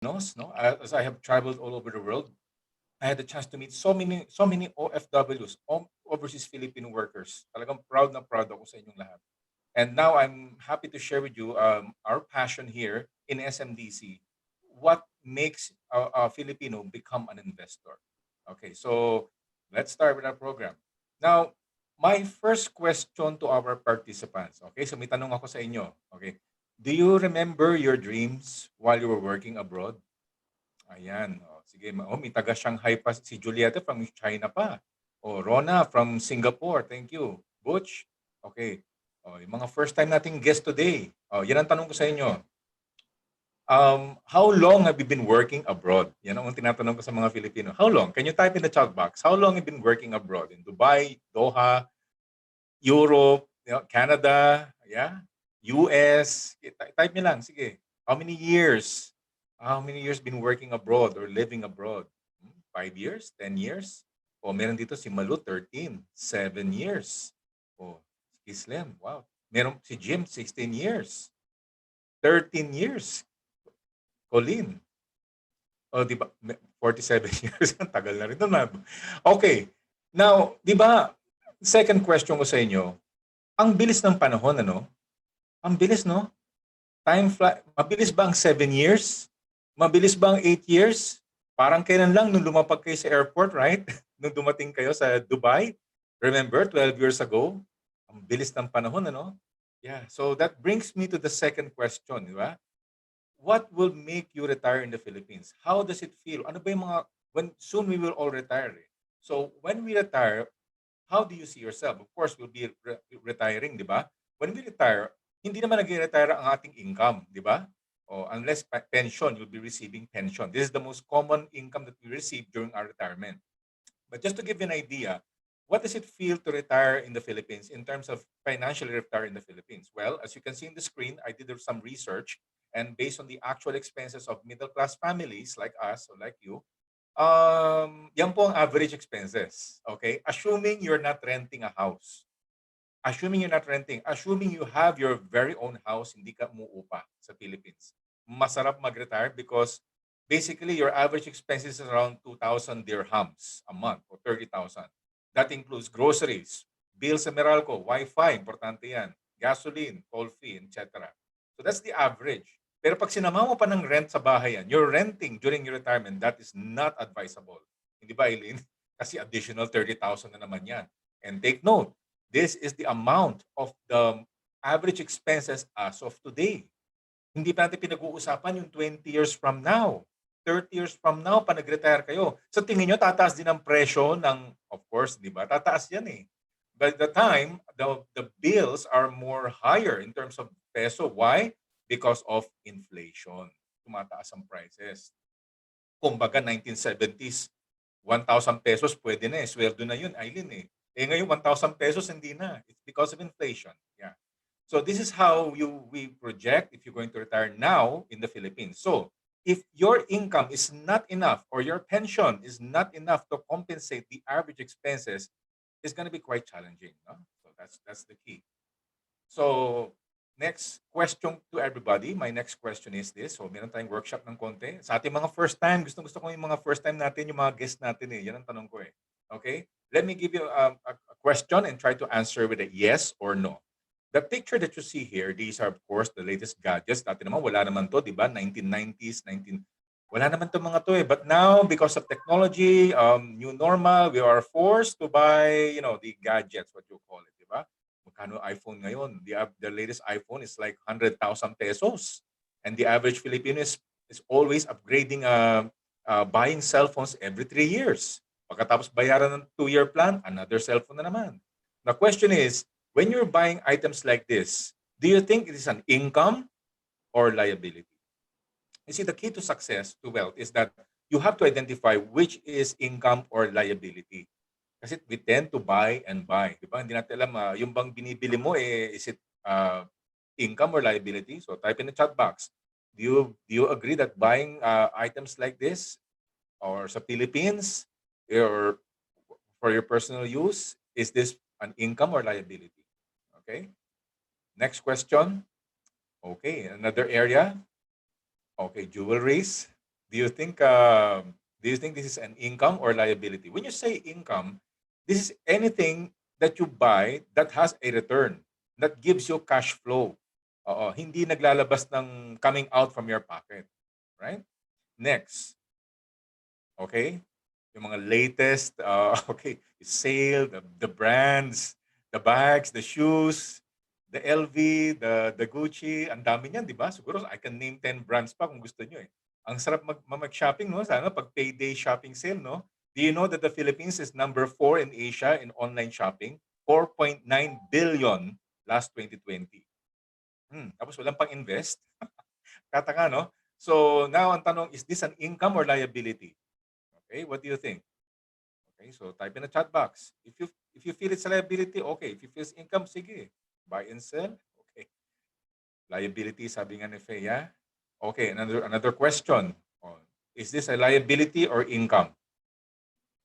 No? As I have traveled all over the world, I had the chance to meet so many OFWs, overseas Filipino workers. Talagang proud na proud ako sa inyong lahat. And now I'm happy to share with you our passion here in SMDC. What makes a Filipino become an investor? Okay, so let's start with our program. Now, my first question to our participants. Okay, so may tanong ako sa inyo. Okay, do you remember your dreams while you were working abroad? Ayan. Oh, sige, may taga Shanghai pa si Julieta from China pa. Oh, Rona from Singapore. Thank you. Butch. Okay. Oh, yung mga first time nating guest today. Oh, yan ang tanong ko sa inyo. How long have you been working abroad? Yan ang tinatanong ko sa mga Filipino. How long? Can you type in the chat box? How long have you been working abroad? In Dubai, Doha, Europe, Canada, yeah? US. Type nyo lang. Sige. How many years? How many years been working abroad or living abroad? 5 years? 10 years? O meron dito si Malu, 13. 7 years. O si Kislen, wow. Meron si Jim, 16 years. 13 years. Colleen. O di ba, 47 years. Ang tagal na rin. Okay. Now, di ba, second question ko sa inyo, ang bilis ng panahon, ano? Ang bilis, no? Time fly. Mabilis ba ang 7 years? Mabilis ba ang 8 years? Parang kailan lang nung lumapag kayo sa airport, right? Nung dumating kayo sa Dubai. Remember, 12 years ago? Ang bilis ng panahon, ano? Yeah, so that brings me to the second question, di ba? What will make you retire in the Philippines? How does it feel? Ano ba yung mga, when soon we will all retire. Eh? So when we retire, how do you see yourself? Of course, we'll be retiring, di ba? When we retire, hindi naman nag-retire ang ating income, di ba? O unless pension, you'll be receiving pension. This is the most common income that we receive during our retirement. But just to give you an idea, what does it feel to retire in the Philippines in terms of financially retire in the Philippines? Well, as you can see in the screen, I did some research, and based on the actual expenses of middle class families like us or like you, yan po ang average expenses. Okay? Assuming you're not renting a house. Assuming you're not renting. Assuming you have your very own house, hindi ka umuupa sa Philippines. Masarap mag-retire because basically your average expenses is around 2,000 dirhams a month or 30,000. That includes groceries, bills sa Meralco, Wi-Fi, importante yan, gasoline, toll fee, etc. So that's the average. Pero pag sinama mo pa ng rent sa bahay yan, you're renting during your retirement, that is not advisable. Hindi ba, Eileen? Kasi additional 30,000 na naman yan. And take note, this is the amount of the average expenses as of today. Hindi pa natin pinag-uusapan yung 20 years from now. 30 years from now, pa nag-retire kayo. Sa tingin nyo, tataas din ang presyo ng, of course, di ba? Tataas yan eh. By the time, the bills are more higher in terms of peso. Why? Because of inflation. Tumataas ang prices. Kumbaga, 1970s, 1,000 pesos, pwede na eh. Sweldo na yun, Eileen eh. Eh ngayon, 1,000 pesos, hindi na. It's because of inflation. Yeah. So this is how we project if you're going to retire now in the Philippines. So if your income is not enough or your pension is not enough to compensate the average expenses, it's going to be quite challenging. No? So that's the key. So next question to everybody. My next question is this. So meron tayong workshop ng konti. Sa ating mga first time, gusto ko yung mga first time natin, yung mga guest natin eh. Yan ang tanong ko eh. Okay? Let me give you a question and try to answer with a yes or no. The picture that you see here, these are of course the latest gadgets. Dati naman wala naman to, di ba? 1990s, wala naman to mga to eh. But now, because of technology, new normal, we are forced to buy, the gadgets, what you call it, di ba? Magkano iPhone ngayon? The latest iPhone is like 100,000 pesos. And the average Filipino is always upgrading, buying cell phones every 3 years. Pagkatapos bayaran ng 2-year plan, another cellphone na naman. The question is, when you're buying items like this, do you think it is an income or liability? You see, the key to success, to wealth, is that you have to identify which is income or liability. Kasi we tend to buy and buy. Di ba? Hindi natin alam, yung bang binibili mo, is it income or liability? So type in the chat box. Do you agree that buying items like this or sa Philippines or for your personal use, is this an income or liability? Okay. Next question. Okay, another area. Okay, jewelries. Do you think this is an income or liability? When you say income, this is anything that you buy that has a return, that gives you cash flow. Oo, hindi naglalabas ng coming out from your pocket, right? Next, okay? Yung mga latest okay, sale, the brands, the bags, the shoes, the LV, the Gucci, ang dami niyan, di ba? Siguro I can name 10 brands pa kung gusto niyo eh. Ang sarap mag-shopping, no? Sana pag payday shopping sale, no? Do you know that the Philippines is number 4 in Asia in online shopping? 4.9 billion last 2020. Tapos walang pang-invest. Katanga, no? So now ang tanong, is this an income or liability? Okay, what do you think? Okay, so type in the chat box. If you feel it's a liability, okay. If you feel it's income, sige. Buy and sell, okay. Liability, sabi nga ni Feya. Okay, another question. Oh, is this a liability or income?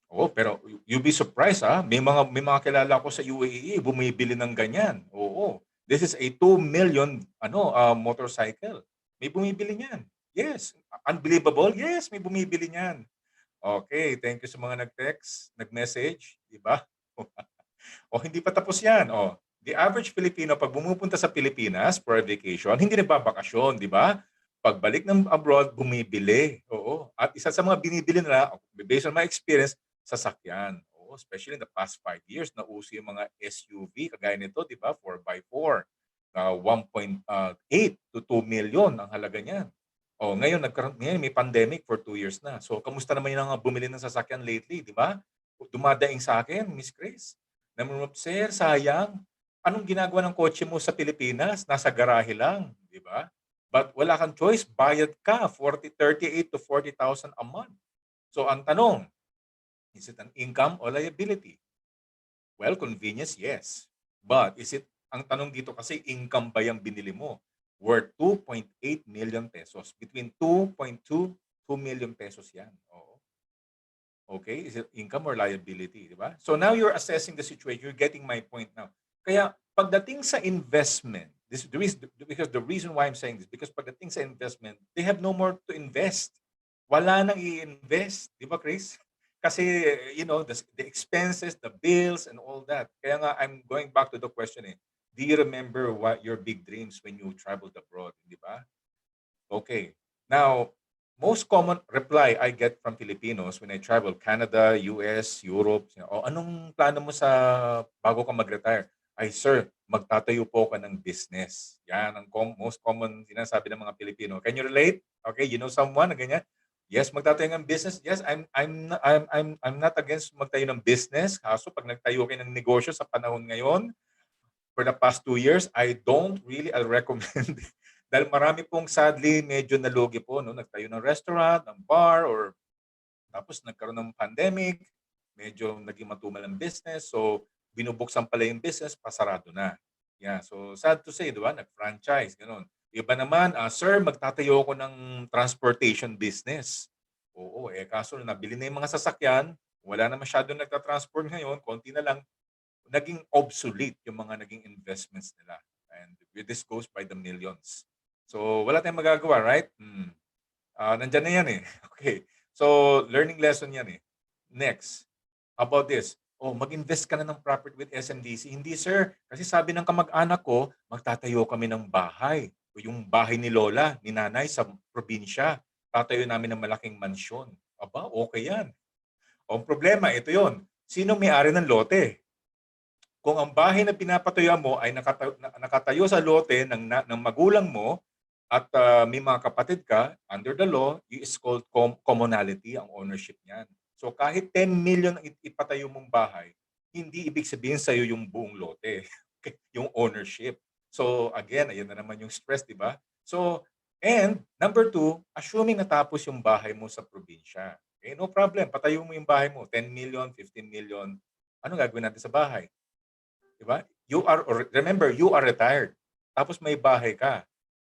Oh, pero you'll be surprised May mga kilala ko sa UAE bumibili ng ganyan. Oo. This is a 2 million motorcycle. May bumibili niyan. Yes. Unbelievable? Yes, may bumibili niyan. Okay, thank you sa mga nag-text, nag-message, di ba? O hindi pa tapos yan. O, the average Filipino, pag bumupunta sa Pilipinas for a vacation, hindi nagbabakasyon, di ba? Pagbalik ng abroad, bumibili. Oo. At isa sa mga binibili nila, based on my experience, sasakyan. Oo, especially in the past 5 years, nauso yung mga SUV, kagaya nito, di ba? 4x4. 1.8 to 2 million ang halaga niyan. Oh, ngayon may pandemic for 2 years na. So, kamusta naman yung mga bumili ng sasakyan lately, di ba? Dumadaing sa akin, Miss Grace. Sir, sayang. Anong ginagawa ng kotse mo sa Pilipinas? Nasa garahe lang, di ba? But wala kang choice, bayad ka 38 to 40,000 a month. So, ang tanong, is it an income or liability? Well, convenience, yes. But ang tanong dito kasi, income ba yung binili mo? Worth 2.8 million pesos. Between 2.2 2 million pesos yan. Oo. Okay, is it income or liability, di ba? So now you're assessing the situation. You're getting my point now. Kaya pagdating sa investment, because the reason why I'm saying this, because pagdating sa investment, they have no more to invest. Wala nang i-invest, di ba, Chris? Kasi, the expenses, the bills, and all that. Kaya nga, I'm going back to the question do you remember what your big dreams when you traveled abroad, di ba? Okay. Now, most common reply I get from Filipinos when I travel, Canada, US, Europe, anong plano mo sa bago ka mag-retire? Ay, sir, magtatayo po ka ng business. Yan ang most common sinasabi ng mga Pilipino. Can you relate? Okay, you know someone na ganyan? Yes, magtatayo ng business. Yes, I'm not against magtayo ng business. Kaso pag nagtayo kayo ng negosyo sa panahon ngayon, for the past 2 years, I don't really recommend. Dahil marami pong sadly medyo nalugi po, no? Nagtayo ng restaurant, ng bar, or tapos nagkaroon ng pandemic, medyo naging matumal ang business. So, binubuksan pala yung business, pasarado na. Yeah, so sad to say, di ba? Nag-franchise, ganun. Iba naman, sir, magtatayo ako ng transportation business. Oo, kaso nabili na yung mga sasakyan, wala na masyadong nagta-transport ngayon, konti na lang, naging obsolete yung mga naging investments nila. And this goes by the millions. So, wala tayong magagawa, right? Nandyan na yan eh. Okay. So, learning lesson yan eh. Next, how about this? Oh, mag-invest ka na ng property with SMDC. Hindi, sir. Kasi sabi ng kamag-anak ko, magtatayo kami ng bahay. Yung bahay ni Lola, ni Nanay sa probinsya. Tatayo namin ng malaking mansyon. Aba, okay yan. Ang problema, ito yon. Sino may-ari ng lote? Kung ang bahay na pinapatuyuan mo ay nakatayo sa lote ng magulang mo at may mga kapatid ka, under the law, is called commonality ang ownership niyan. So kahit 10 million ang ipatayo mong bahay, hindi ibig sabihin sa'yo yung buong lote, yung ownership. So again, ayan na naman yung stress, di ba? So, and number 2, assuming natapos yung bahay mo sa probinsya. Okay, no problem, patayo mo yung bahay mo, 10 million, 15 million. Ano gagawin natin sa bahay? Diba? Remember, you are retired. Tapos may bahay ka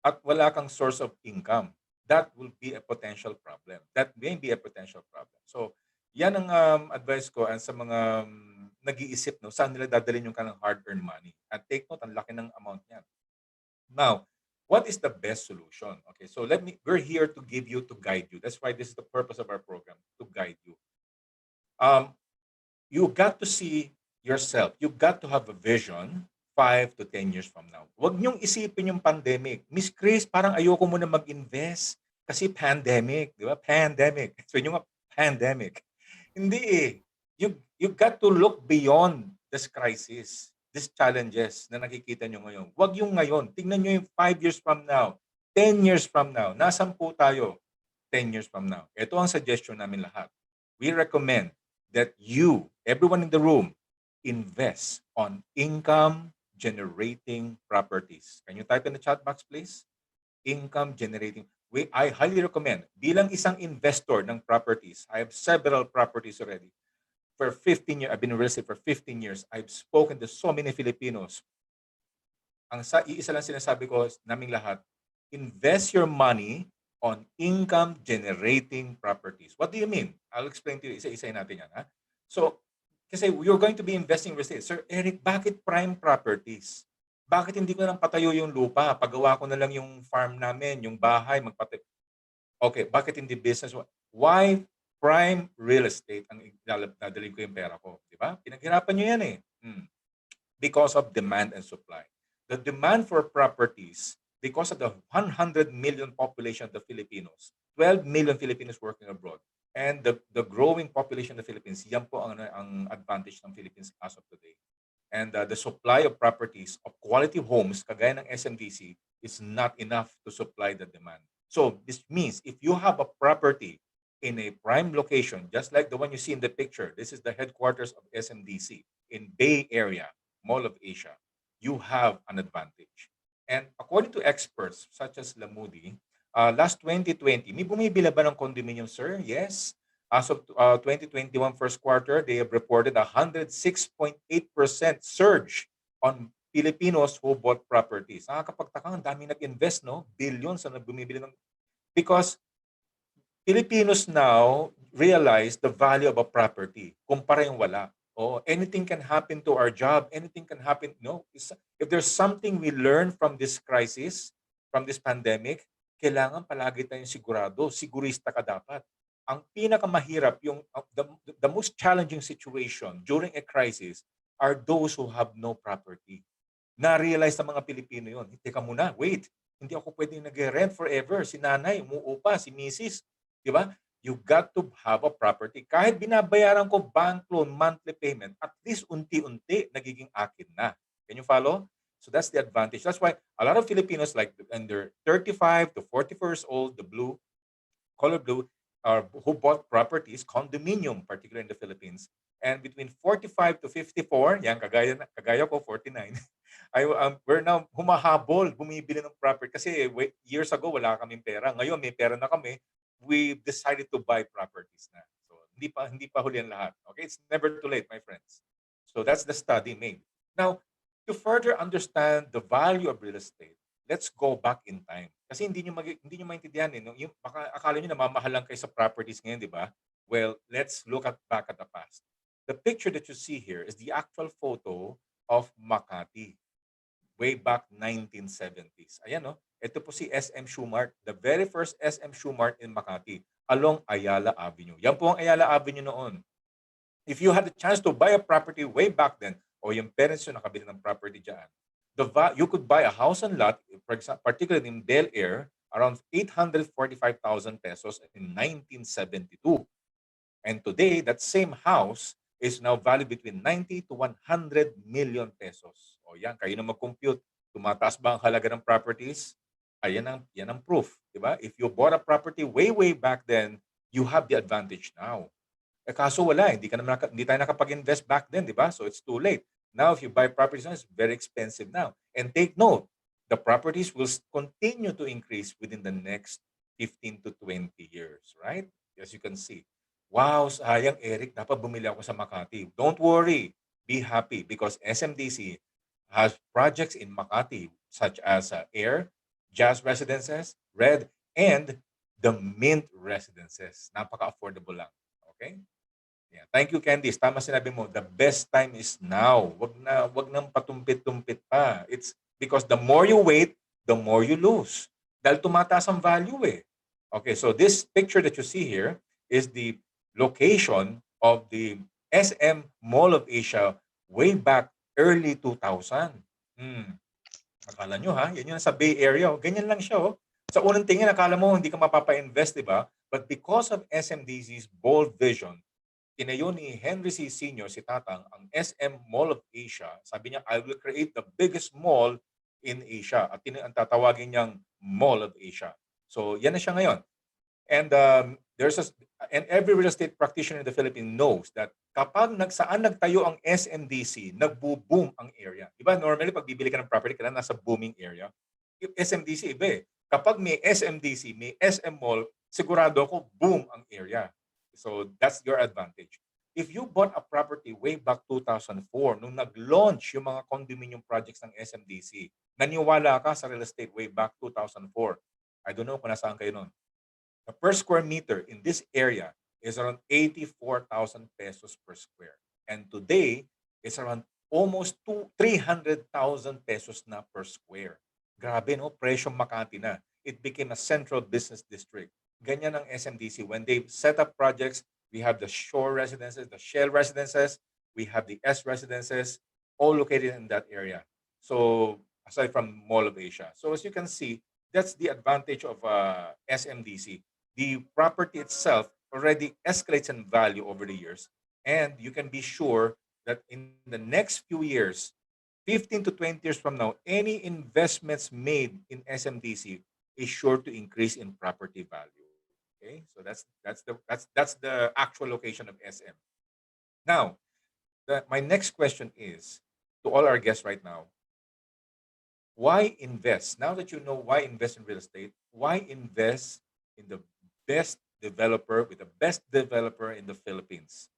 at wala kang source of income. That will be a potential problem. That may be a potential problem. So, yan ang advice ko sa mga nag-iisip, no, saan nila dadalhin yung kanang hard-earned money. At take note, ang laki ng amount niyan. Now, what is the best solution? Okay, so we're here to give you, to guide you. That's why this is the purpose of our program, to guide you. You got to see yourself. You got to have a vision 5 to 10 years from now. Huwag niyong isipin yung pandemic. Miss Chris, parang ayoko muna mag-invest kasi pandemic, di ba? Pandemic. So yun yung pandemic. Hindi eh. You got to look beyond this crisis, these challenges na nakikita nyo ngayon. Huwag yung ngayon. Tingnan nyo yung 5 years from now, 10 years from now. Nasaan po tayo 10 years from now? Ito ang suggestion namin lahat. We recommend that you, everyone in the room, invest on income-generating properties. Can you type in the chat box, please? Income-generating. I highly recommend, bilang isang investor ng properties, I have several properties already. For 15 years, I've been in real estate for 15 years. I've spoken to so many Filipinos. Ang iisa lang sinasabi ko naming lahat, invest your money on income-generating properties. What do you mean? I'll explain to you. Isa-isayin natin yan. Ha? So, kasi you're going to be investing in real estate. Sir Eric, bakit prime properties? Bakit hindi ko lang patayo yung lupa? Pagawa ko na lang yung farm namin, yung bahay, magpatayo. Okay, bakit hindi business? Why prime real estate ang dadalhin ko yung pera ko? Di ba? Pinaghirapan nyo yan eh. Because of demand and supply. The demand for properties, because of the 100 million population of the Filipinos, 12 million Filipinos working abroad, and the growing population of the Philippines, yan po ang advantage ng Philippines as of today. And the supply of properties, of quality homes, kagaya ng SMDC, is not enough to supply the demand. So this means if you have a property in a prime location, just like the one you see in the picture, this is the headquarters of SMDC in Bay Area, Mall of Asia, you have an advantage. And according to experts such as Lamudi, last 2020, may bumibila ba ng condominium, sir? Yes. As of 2021 first quarter, they have reported a 106.8% surge on Filipinos who bought properties. Nakakapagtaka, ang dami nag-invest, no? Billions na bumibili ng... Because Filipinos now realize the value of a property kumpara yung wala. Oh, anything can happen to our job. Anything can happen. No, if there's something we learn from this crisis, from this pandemic, kailangan palagi tayong sigurado. Sigurista ka dapat. Ang pinakamahirap, the most challenging situation during a crisis are those who have no property. Na-realize ng mga Pilipino yun. Teka muna, wait. Hindi ako pwedeng nag-rent forever. Si nanay, umuupa, si misis. Di ba? You got to have a property. Kahit binabayaran ko bank loan, monthly payment, at least unti-unti nagiging akin na. Can you follow? So that's the advantage. That's why a lot of Filipinos, like under 35 to 44 years old, the blue, color blue, who bought properties, condominium, particularly in the Philippines, and between 45 to 54, yan, kagaya ko, 49, we're now humahabol, bumibili ng property. Kasi years ago, wala kaming pera. Ngayon, may pera na kami. We decided to buy properties na. So, hindi pa huli ang lahat. Okay? It's never too late, my friends. So, that's the study made. Now, to further understand the value of real estate, let's go back in time. Kasi hindi nyo maintindihan eh. No? Baka akala nyo namamahalan kayo sa properties ngayon, di ba? Well, let's look back at the past. The picture that you see here is the actual photo of Makati way back 1970s. Ayan, no? Ito po si SM Shoemart, the very first SM Shoemart in Makati along Ayala Avenue. Yan po ang Ayala Avenue noon. If you had the chance to buy a property way back then, o yung parents nyo nakabili ng property dyan, you could buy a house and lot, for example, particularly in Bel Air, around 845,000 pesos in 1972. And today, that same house is now valued between 90 to 100 million pesos. O yan, kayo na mag-compute. Tumataas ba ang halaga ng properties? Yan ang proof. Diba? If you bought a property way back then, you have the advantage now. Kaso wala, hindi tayo nakapag-invest back then, di ba? So it's too late. Now, if you buy properties, it's very expensive now. And take note, the properties will continue to increase within the next 15 to 20 years, right? As you can see. Wow, sayang Eric, dapat bumili ako sa Makati. Don't worry, be happy because SMDC has projects in Makati such as Air, Jazz Residences, Red, and the Mint Residences. Napaka-affordable lang. Okay? Yeah. Thank you, Candice. Tama sinabi mo, the best time is now. Wag nang patumpit-tumpit pa. It's because the more you wait, the more you lose. Dahil tumataas ang value eh. Okay, so this picture that you see here is the location of the SM Mall of Asia way back early 2000. Akala nyo ha, yan yung sa Bay Area. Ganyan lang siya. Sa unang tingin, akala mo hindi ka mapapa-invest, di ba? But because of SMDC's bold vision, tinayo ni Henry C. Sr., si Tatang, ang SM Mall of Asia. Sabi niya, I will create the biggest mall in Asia. At ang tatawagin niyang Mall of Asia. So yan na siya ngayon. And and every real estate practitioner in the Philippines knows that kapag saan nagtayo ang SMDC, nagbo-boom ang area. Diba? Normally, pag bibili ka ng property, kailangan nasa booming area. Yung SMDC, iba eh. Kapag may SMDC, may SM Mall, sigurado ako, boom ang area. So that's your advantage. If you bought a property way back 2004, nung nag-launch yung mga condominium projects ng SMDC, naniwala ka sa real estate way back 2004. I don't know kung nasaan kayo nun. The per square meter in this area is around 84,000 pesos per square. And today, it's around almost 300,000 pesos na per square. Grabe, no? Presyong Makati na. It became a central business district. Ganyan ang SMDC. When they set up projects, we have the Shore residences, the Shell residences, we have the S residences, all located in that area. So, aside from Mall of Asia. So, as you can see, that's the advantage of SMDC. The property itself already escalates in value over the years, and you can be sure that in the next few years, 15 to 20 years from now, any investments made in SMDC is sure to increase in property value. Okay, so that's the actual location of SM. Now, my next question is to all our guests right now: why invest? Now that you know why invest in real estate, why invest in the best developer with the best developer in the Philippines,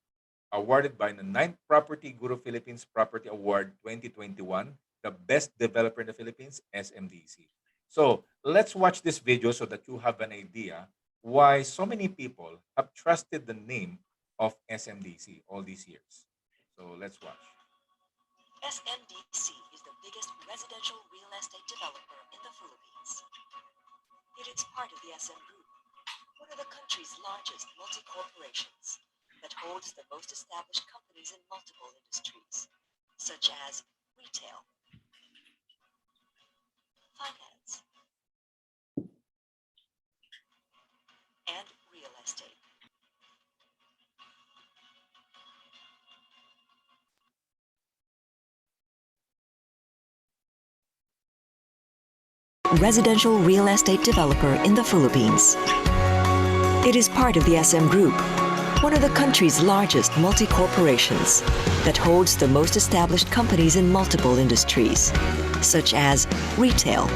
awarded by the 9th Property Guru Philippines Property Award 2021, the best developer in the Philippines, SMDC. So let's watch this video so that you have an idea why so many people have trusted the name of SMDC all these years. So let's watch. SMDC is the biggest residential real estate developer in the Philippines. It is part of the SM Group, one of the country's largest multi-corporations that holds the most established companies in multiple industries, such as retail, finance, and real estate. Residential real estate developer in the Philippines. It is part of the SM Group, one of the country's largest multi-corporations that holds the most established companies in multiple industries, such as retail,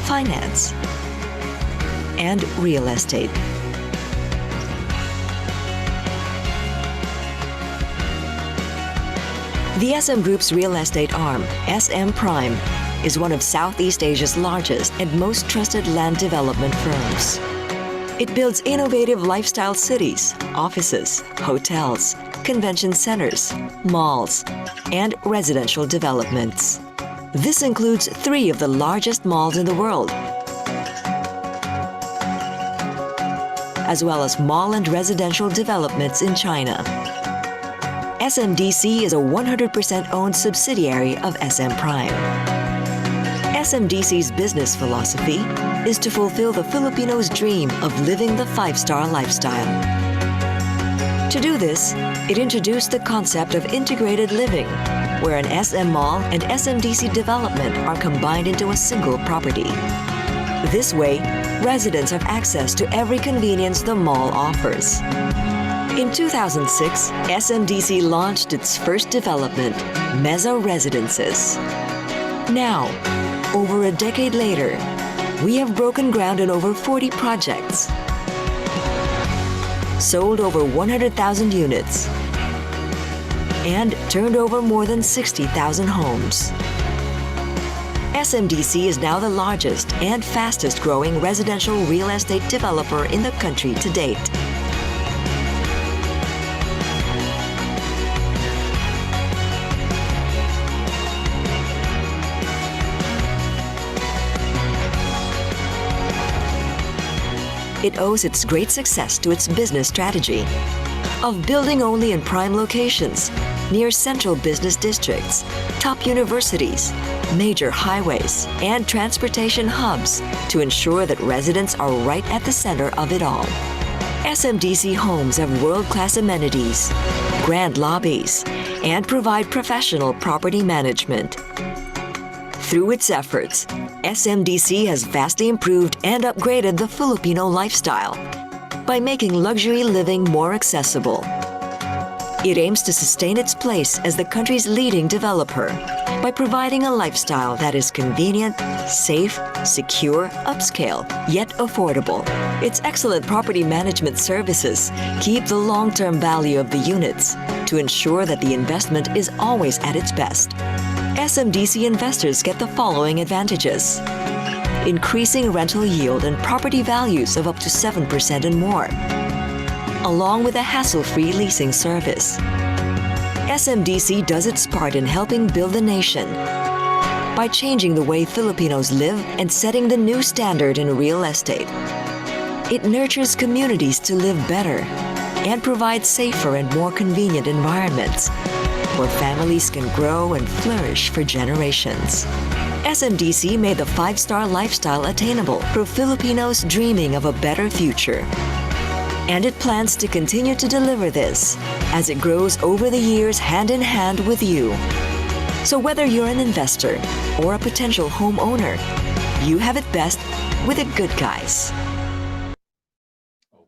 finance, and real estate. The SM Group's real estate arm, SM Prime, is one of Southeast Asia's largest and most trusted land development firms. It builds innovative lifestyle cities, offices, hotels, convention centers, malls, and residential developments. This includes 3 of the largest malls in the world, as well as mall and residential developments in China. SMDC is a 100% owned subsidiary of SM Prime. SMDC's business philosophy is to fulfill the Filipino's dream of living the 5-star lifestyle. To do this, it introduced the concept of integrated living, where an SM mall and SMDC development are combined into a single property. This way, residents have access to every convenience the mall offers. In 2006, SMDC launched its first development, Meza Residences. Now, over a decade later, we have broken ground on over 40 projects, sold over 100,000 units, and turned over more than 60,000 homes. SMDC is now the largest and fastest growing residential real estate developer in the country to date. it owes its great success to its business strategy of building only in prime locations, near central business districts, top universities, major highways, and transportation hubs to ensure that residents are right at the center of it all. SMDC homes have world-class amenities, grand lobbies, and provide professional property management. Through its efforts, SMDC has vastly improved and upgraded the Filipino lifestyle by making luxury living more accessible. It aims to sustain its place as the country's leading developer by providing a lifestyle that is convenient, safe, secure, upscale, yet affordable. Its excellent property management services keep the long-term value of the units to ensure that the investment is always at its best. SMDC investors get the following advantages: increasing rental yield and property values of up to 7% and more, along with a hassle-free leasing service. SMDC does its part in helping build the nation by changing the way Filipinos live and setting the new standard in real estate. It nurtures communities to live better and provides safer and more convenient environments where families can grow and flourish for generations. SMDC made the five-star lifestyle attainable for Filipinos dreaming of a better future. And it plans to continue to deliver this as it grows over the years hand in hand with you. So whether you're an investor or a potential homeowner, you have it best with the good guys.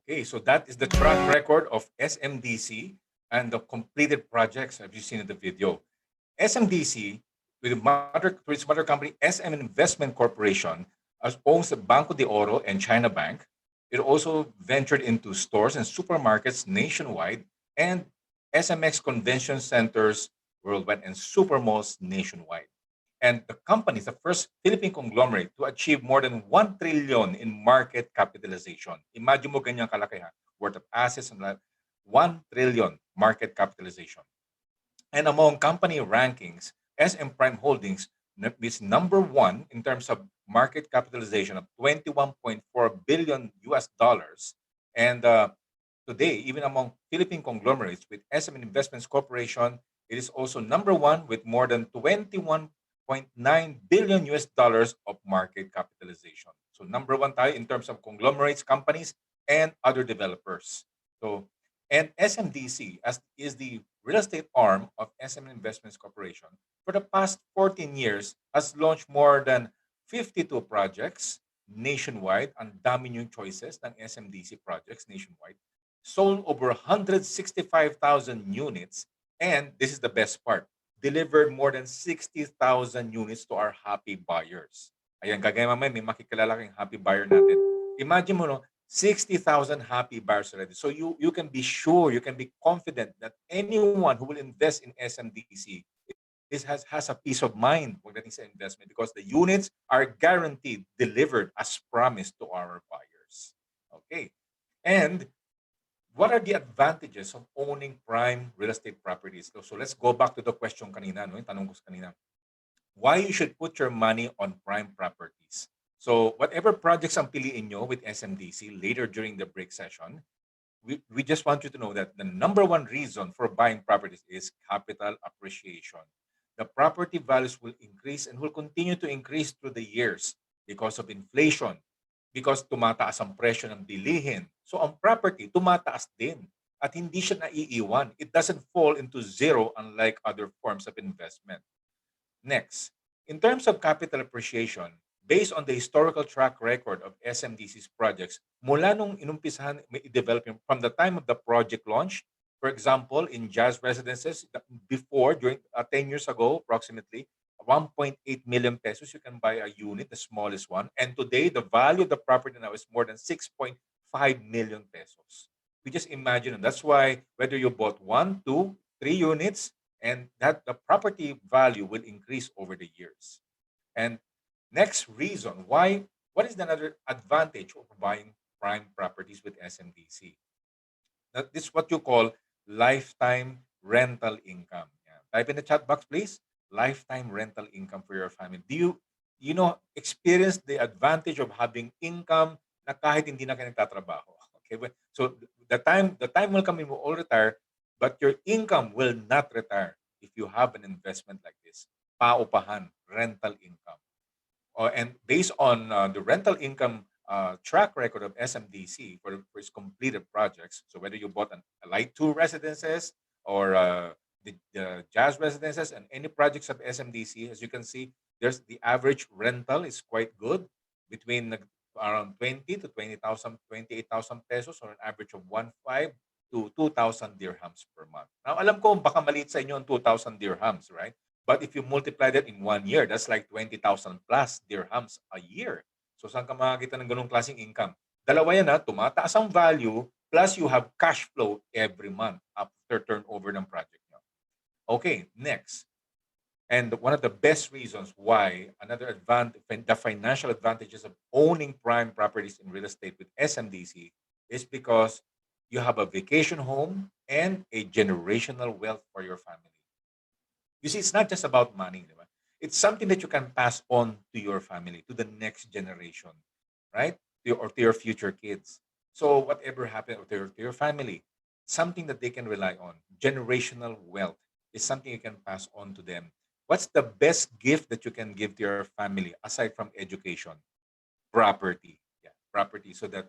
Okay, so that is the track record of SMDC and the completed projects have you seen in the video. SMDC, with its mother company, SM Investment Corporation, owns the Banco de Oro and China Bank. It also ventured into stores and supermarkets nationwide and SMX convention centers worldwide and supermalls nationwide. And the company is the first Philippine conglomerate to achieve more than 1 trillion in market capitalization. Imagine mo ganyang kalaki ha, worth of assets and 1 trillion market capitalization. And among company rankings, SM Prime Holdings is number one in terms of market capitalization of 21.4 billion US dollars. And today, even among Philippine conglomerates with SM Investments Corporation, it is also number one with more than 21.9 billion US dollars of market capitalization. So number one tayo in terms of conglomerates, companies, and other developers. So, and SMDC is the real estate arm of SM Investments Corporation. For the past 14 years, has launched more than 52 projects nationwide. Ang dami yung choices ng SMDC projects nationwide. Sold over 165,000 units. And this is the best part, delivered more than 60,000 units to our happy buyers. Ayan, kagaya mamaya may makikilala kang happy buyer natin. Imagine mo, no, 60,000 happy buyers already. So you can be sure, you can be confident that anyone who will invest in SMDC has a peace of mind pagdating sa investment because the units are guaranteed delivered as promised to our buyers. Okay. And what are the advantages of owning prime real estate properties? So let's go back to the question kanina, no? Yung tanong ko kanina. Why you should put your money on prime properties? So whatever projects ang piliin nyo with SMDC later during the break session, we just want you to know that the number one reason for buying properties is capital appreciation. The property values will increase and will continue to increase through the years because of inflation, because tumataas ang presyo ng bilihin. So ang property tumataas din at hindi siya naiiwan. It doesn't fall into zero unlike other forms of investment. Next, in terms of capital appreciation, based on the historical track record of SMDC's projects, mula nung inumpisahan i-develop from the time of the project launch, for example, in Jazz Residences, before, during 10 years ago, approximately, 1.8 million pesos, you can buy a unit, the smallest one. And today, the value of the property now is more than 6.5 million pesos. We just imagine, and that's why whether you bought 1, 2, 3 units, and that the property value will increase over the years. And next reason why, what is another advantage of buying prime properties with SMDC? That is what you call lifetime rental income. Yeah. Type in the chat box, please. Lifetime rental income for your family. Do you experience the advantage of having income na kahit hindi na kayo nagtatrabaho. Okay? So the time will come when you all retire, but your income will not retire if you have an investment like this. Paupahan, rental income. And based on the rental income track record of SMDC for its completed projects, so whether you bought a Light 2 residences or the Jazz residences and any projects of SMDC, as you can see, there's the average rental is quite good between around 20 to 20,000, 28,000 pesos, or an average of 1.5 to 2,000 dirhams per month. Now, alam ko baka maliit sa inyo ang 2,000 dirhams, right? But if you multiply that in 1 year, that's like 20,000 plus dirhams a year. So saan ka makakita ng ganung klaseng income? Dalawa yan, tumataas ang value plus you have cash flow every month after turnover ng project nyo. Okay, next. And one of the best reasons why another advantage, the financial advantages of owning prime properties in real estate with SMDC is because you have a vacation home and a generational wealth for your family. You see, it's not just about money. Diba? It's something that you can pass on to your family, to the next generation, right? Or to your future kids. So whatever happened to your family, something that they can rely on. Generational wealth is something you can pass on to them. What's the best gift that you can give to your family aside from education? Property. Yeah, property. So that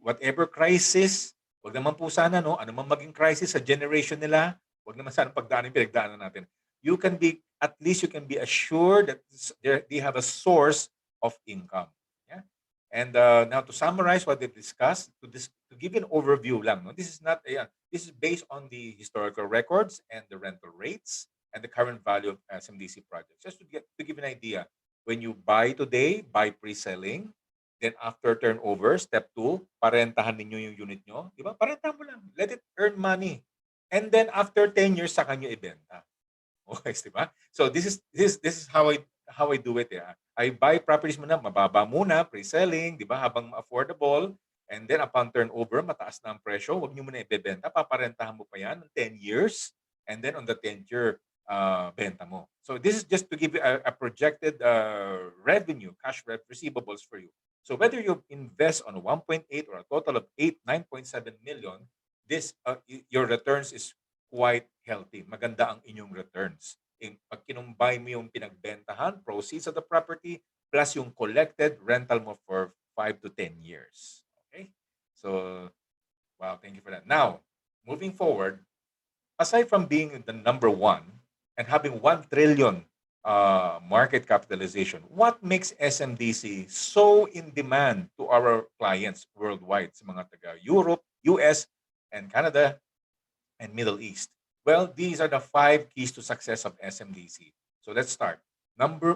whatever crisis, wag naman po sana, no? Ano man maging crisis sa generation nila, wag naman sana pagdaanan yung pinagdaanan natin. You can be, at least you can be assured that they have a source of income. Yeah. And now to summarize what they've discussed, to give an overview lang, no? This is not, this is based on the historical records and the rental rates and the current value of SMDC projects. Just to give an idea, when you buy today, buy pre-selling, then after turnover, step 2, parentahan ninyo yung unit nyo. Di ba? Parentahan mo lang. Let it earn money. And then after 10 years, saka nyo ibenta. Okay, di ba? So this is how I do it. Yeah. I buy properties muna, mababa muna, pre-selling, di ba? Habang affordable. And then upon turnover, mataas na ang presyo, huwag nyo muna ibebenta, paparentahan mo pa yan ng 10 years. And then on the 10th year, benta mo. So this is just to give you a projected revenue, cash receivables for you. So whether you invest on 1.8 or a total of 9.7 million, this your returns is quite healthy. Maganda ang inyong returns. Pag kinumbay mo yung pinagbentahan, proceeds of the property, plus yung collected rental mo for 5 to 10 years. Okay? So, wow, thank you for that. Now, moving forward, aside from being the number one and having 1 trillion market capitalization, what makes SMDC so in demand to our clients worldwide, sa mga taga Europe, US, and Canada, and Middle East? Well, these are the 5 keys to success of SMDC. So let's start.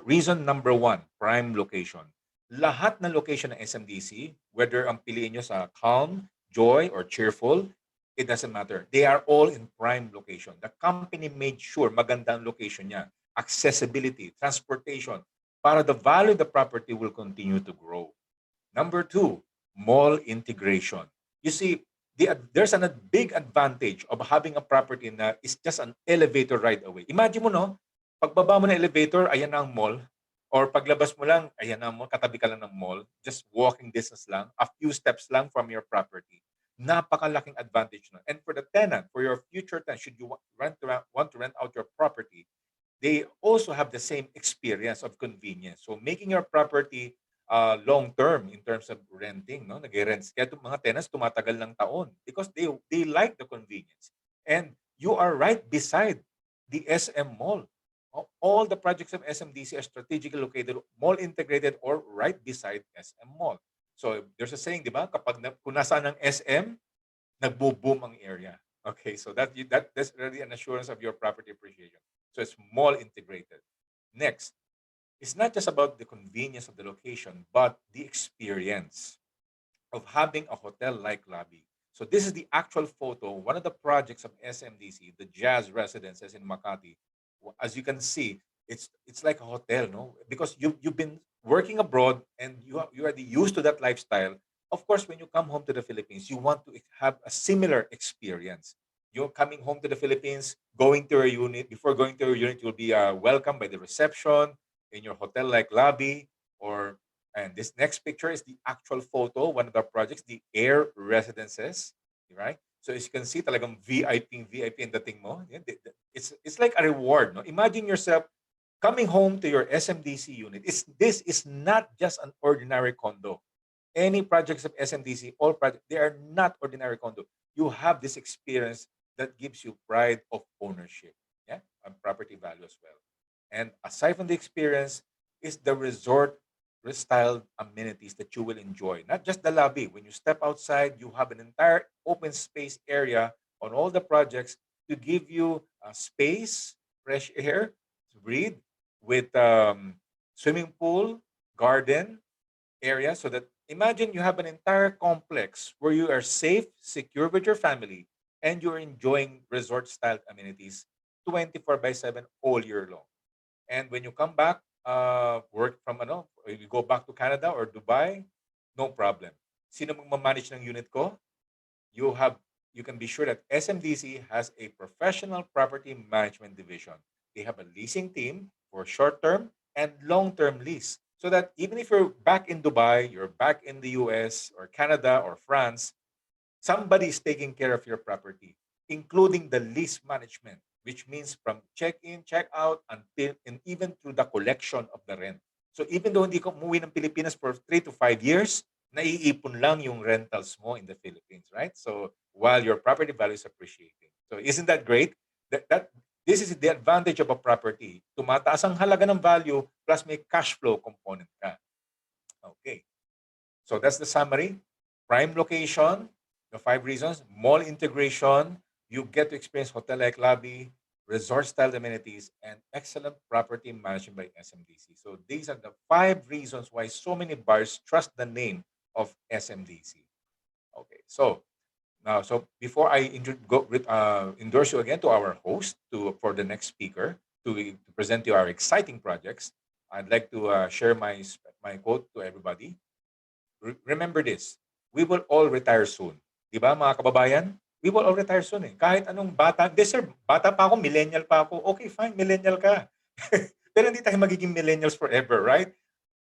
Reason number 1, prime location. Lahat ng location ng SMDC, whether ang piliin nyo sa calm, joy, or cheerful, it doesn't matter. They are all in prime location. The company made sure maganda ang location niya, accessibility, transportation, para the value of the property will continue to grow. Number 2, mall integration. You see, there's a big advantage of having a property na is just an elevator ride away. Imagine mo, no? Pagbaba mo ng elevator, ayan na ang mall. Or paglabas mo lang, ayan na ang mall, katabi ka lang ng mall. Just walking distance lang, a few steps lang from your property. Napakalaking advantage na. And for the tenant, for your future tenant, should you want to rent out your property, they also have the same experience of convenience. So making your property long term in terms of renting, no? Nag-rent. Kaya mga tenants tumatagal ng taon because they like the convenience. And you are right beside the SM Mall. All the projects of SMDC are strategically located, mall integrated, or right beside SM Mall. So there's a saying, di ba? Kung nasaan ang SM, nagbo-boom ang area. Okay, so that's really an assurance of your property appreciation. So it's mall integrated. Next, it's not just about the convenience of the location, but the experience of having a hotel-like lobby. So this is the actual photo, one of the projects of SMDC, the Jazz Residences in Makati. As you can see, it's like a hotel, no? Because you've been working abroad and you are already used to that lifestyle. Of course, when you come home to the Philippines, you want to have a similar experience. You're coming home to the Philippines, going to your unit. Before going to your unit, you'll be welcomed by the reception in your hotel-like lobby, or And this next picture is the actual photo, one of the projects, the Air Residences, right? So as you can see, talagang VIP ang dating mo. Yeah, it's like a reward, no? Imagine yourself coming home to your SMDC unit. This is not just an ordinary condo. Any projects of SMDC, all projects, they are not ordinary condo. You have this experience that gives you pride of ownership, yeah, and property value as well. And aside from the experience, is the resort style amenities that you will enjoy. Not just the lobby. When you step outside, you have an entire open space area on all the projects to give you space, fresh air to breathe, with swimming pool, garden area, so that imagine you have an entire complex where you are safe, secure with your family, and you're enjoying resort style amenities 24 by 7 all year long. And when you come back, work from you go back to Canada or Dubai, no problem. Sino magmamanage ng unit ko? You have you can be sure that SMDC has a professional property management division. They have a leasing team for short-term and long-term lease. So that even if you're back in Dubai, you're back in the US or Canada or France, somebody is taking care of your property, including the lease management, which means from check-in, check-out, until and even through the collection of the rent. So even though hindi ka umuwi ng Pilipinas for 3 to 5 years, naiipon lang yung rentals mo in the Philippines, right? So while your property value is appreciating. So isn't that great? That this is the advantage of a property. Tumataas ang halaga ng value plus may cash flow component ka. Okay. So that's the summary. Prime location, the 5 reasons, mall integration, you get to experience hotel-like lobby, resort-style amenities, and excellent property management by SMDC. So these are the 5 reasons why so many buyers trust the name of SMDC. Okay, so now, so before I endorse you again to our host for the next speaker to present you our exciting projects, I'd like to share my quote to everybody. Remember this, we will all retire soon. Di ba mga kababayan? We will all retire soon eh. Kahit anong bata, sir, bata pa ako, millennial pa ako, okay fine, millennial ka. Pero hindi tayo magiging millennials forever, right?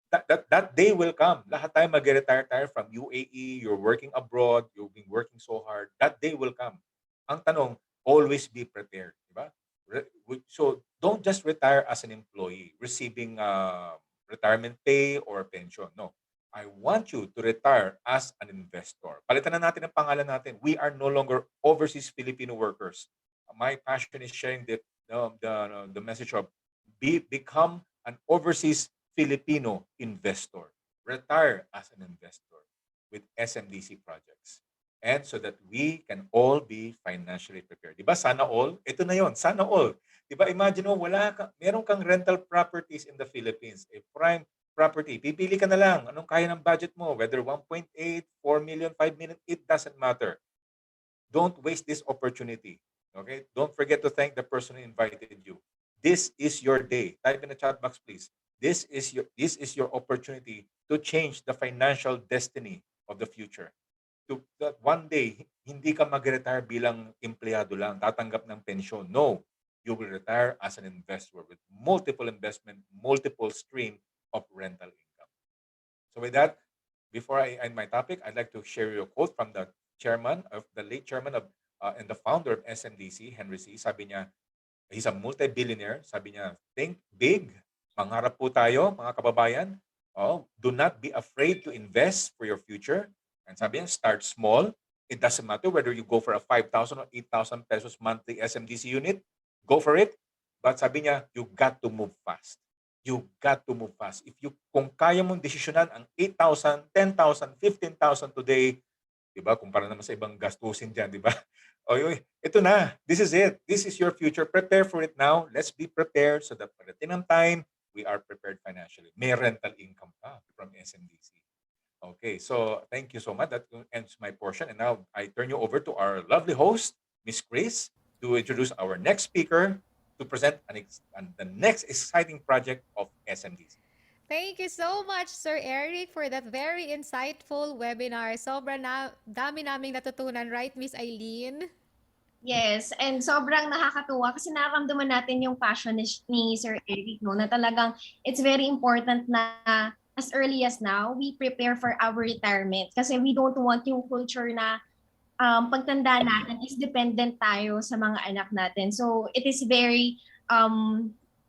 That day will come. Lahat tayo mag-retire tayo from UAE, you're working abroad, you've been working so hard. That day will come. Ang tanong, always be prepared. Di ba? So don't just retire as an employee receiving retirement pay or pension. No. I want you to retire as an investor. Palitan na natin ang pangalan natin. We are no longer overseas Filipino workers. My passion is sharing the message of become an overseas Filipino investor. Retire as an investor with SMDC projects. And so that we can all be financially prepared. Diba? Sana all? Ito na yon. Sana all. Diba? Imagine mo, meron kang rental properties in the Philippines. A prime property. Pipili ka na lang. Anong kaya ng budget mo? Whether 1.8, 4 million, 5 million, it doesn't matter. Don't waste this opportunity. Okay? Don't forget to thank the person who invited you. This is your day. Type in the chat box, please. This is your opportunity to change the financial destiny of the future. That one day, hindi ka mag-retire bilang empleyado lang, tatanggap ng pensyon. No, you will retire as an investor with multiple investment, multiple stream of rental income. So with that, before I end my topic, I'd like to share you a quote from the late chairman of and the founder of SMDC, Henry C. Sabi niya, he's a multi-billionaire. Sabi niya, think big. Mangarap po tayo, mga kababayan. Do not be afraid to invest for your future. And sabi niya, start small. It doesn't matter whether you go for a 5,000 or 8,000 pesos monthly SMDC unit. Go for it. But sabi niya, you got to move fast. You got to move fast. Kung kaya mong desisyonan ang 8,000, 10,000, 15,000 today, diba? Kumpara naman sa ibang gastusin dyan, diba? Ito na. This is it. This is your future. Prepare for it now. Let's be prepared so that pagdating ng time, we are prepared financially. May rental income pa from SMDC. Okay, so thank you so much. That ends my portion. And now I turn you over to our lovely host, Miss Chris, to introduce our next speaker to present the next exciting project of SMDC. Thank you so much, Sir Eric, for that very insightful webinar. Sobrang dami naming natutunan, right, Miss Eileen? Yes, and sobrang nakakatuwa kasi nararamdaman natin yung passion ni Sir Eric, no, na talagang it's very important na as early as now, we prepare for our retirement. Kasi we don't want yung culture na pagtanda natin is dependent tayo sa mga anak natin. So it is very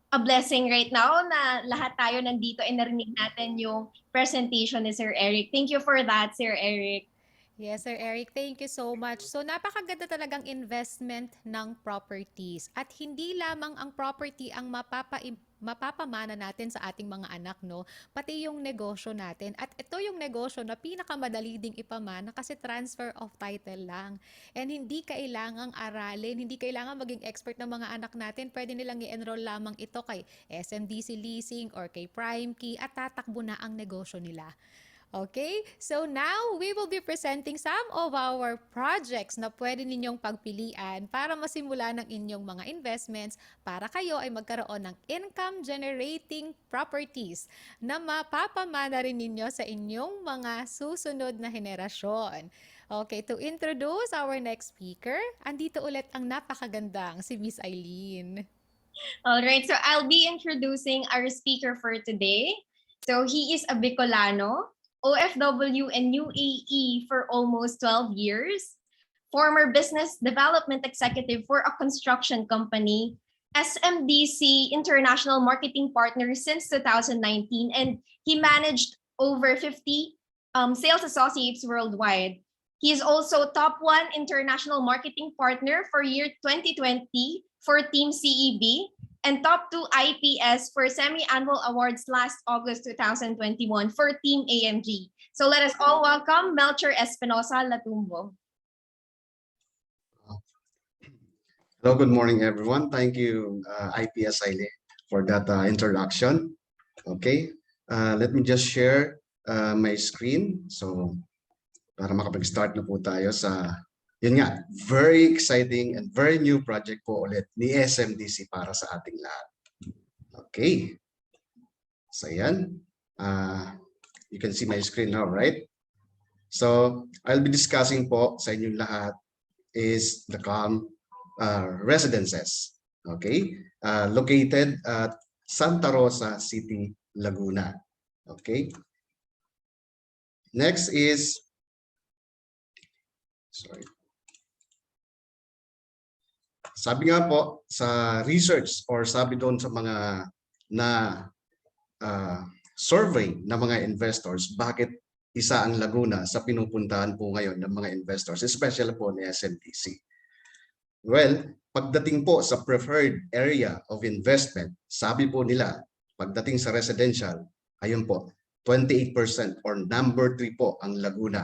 a blessing right now na lahat tayo nandito and narinig natin yung presentation ni Sir Eric. Thank you for that, Sir Eric. Yes, Sir Eric, thank you so much. So napakaganda talagang investment ng properties at hindi lamang ang property ang mapapamana natin sa ating mga anak, no? Pati yung negosyo natin. At ito yung negosyo na pinakamadali ding ipamana kasi transfer of title lang. And hindi kailangang aralin, hindi kailangan maging expert ng mga anak natin. Pwede nilang i-enroll lamang ito kay SMDC Leasing or kay Prime Key at tatakbo na ang negosyo nila. Okay, so now we will be presenting some of our projects na pwede ninyong pagpilian para masimula ng inyong mga investments para kayo ay magkaroon ng income generating properties na mapapamana rin ninyo sa inyong mga susunod na henerasyon. Okay, to introduce our next speaker, andito ulit ang napakagandang si Miss Eileen. All right, so I'll be introducing our speaker for today. So he is a Bicolano, OFW and UAE for almost 12 years, former business development executive for a construction company, SMDC International Marketing Partner since 2019, and he managed over 50 sales associates worldwide. He is also top 1 international marketing partner for year 2020 for Team CEB, and top 2 IPS for semi-annual awards last August 2021 for Team AMG. So let us all welcome Melchor Espinosa Latumbo. Hello, good morning, everyone. Thank you, IPS Aile, for that introduction. Okay, let me just share my screen. So, para makapag-start na po tayo sa yun nga, very exciting and very new project po ulit ni SMDC para sa ating lahat. Okay. So yan. You can see my screen now, right? So I'll be discussing po sa inyong lahat is the Calm Residences. Okay. Located at Santa Rosa City, Laguna. Okay. Next is, sorry. Sabi nga po sa research or sabi doon sa mga survey na mga investors, bakit isa ang Laguna sa pinupuntahan po ngayon ng mga investors, especially po ni SMDC. Well, pagdating po sa preferred area of investment, sabi po nila, pagdating sa residential, ayun po, 28% or number 3 po ang Laguna,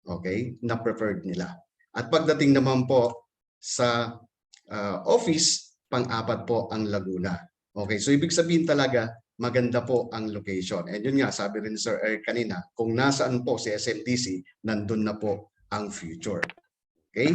okay, na preferred nila. At pagdating naman po sa office, pang-apat po ang Laguna. Okay, so ibig sabihin talaga, maganda po ang location. And yun nga, sabi rin Sir Eric kanina, kung nasaan po si SMDC, nandun na po ang future. Okay,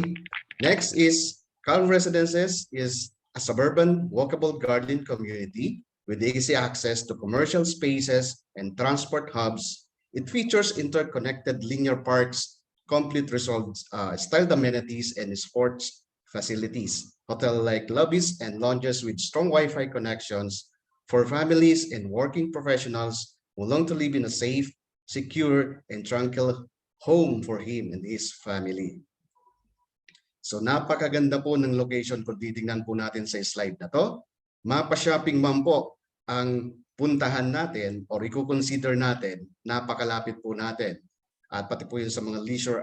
next is Calm Residences is a suburban walkable garden community with easy access to commercial spaces and transport hubs. It features interconnected linear parks, complete resort styled amenities and sports facilities, hotel-like lobbies and lounges with strong Wi-Fi connections for families and working professionals who long to live in a safe, secure, and tranquil home for him and his family. So napakaganda po ng location kung titingnan po natin sa slide na to. Mapa-shopping man po ang puntahan natin or i-consider natin, napakalapit po natin. At pati po yun sa mga leisure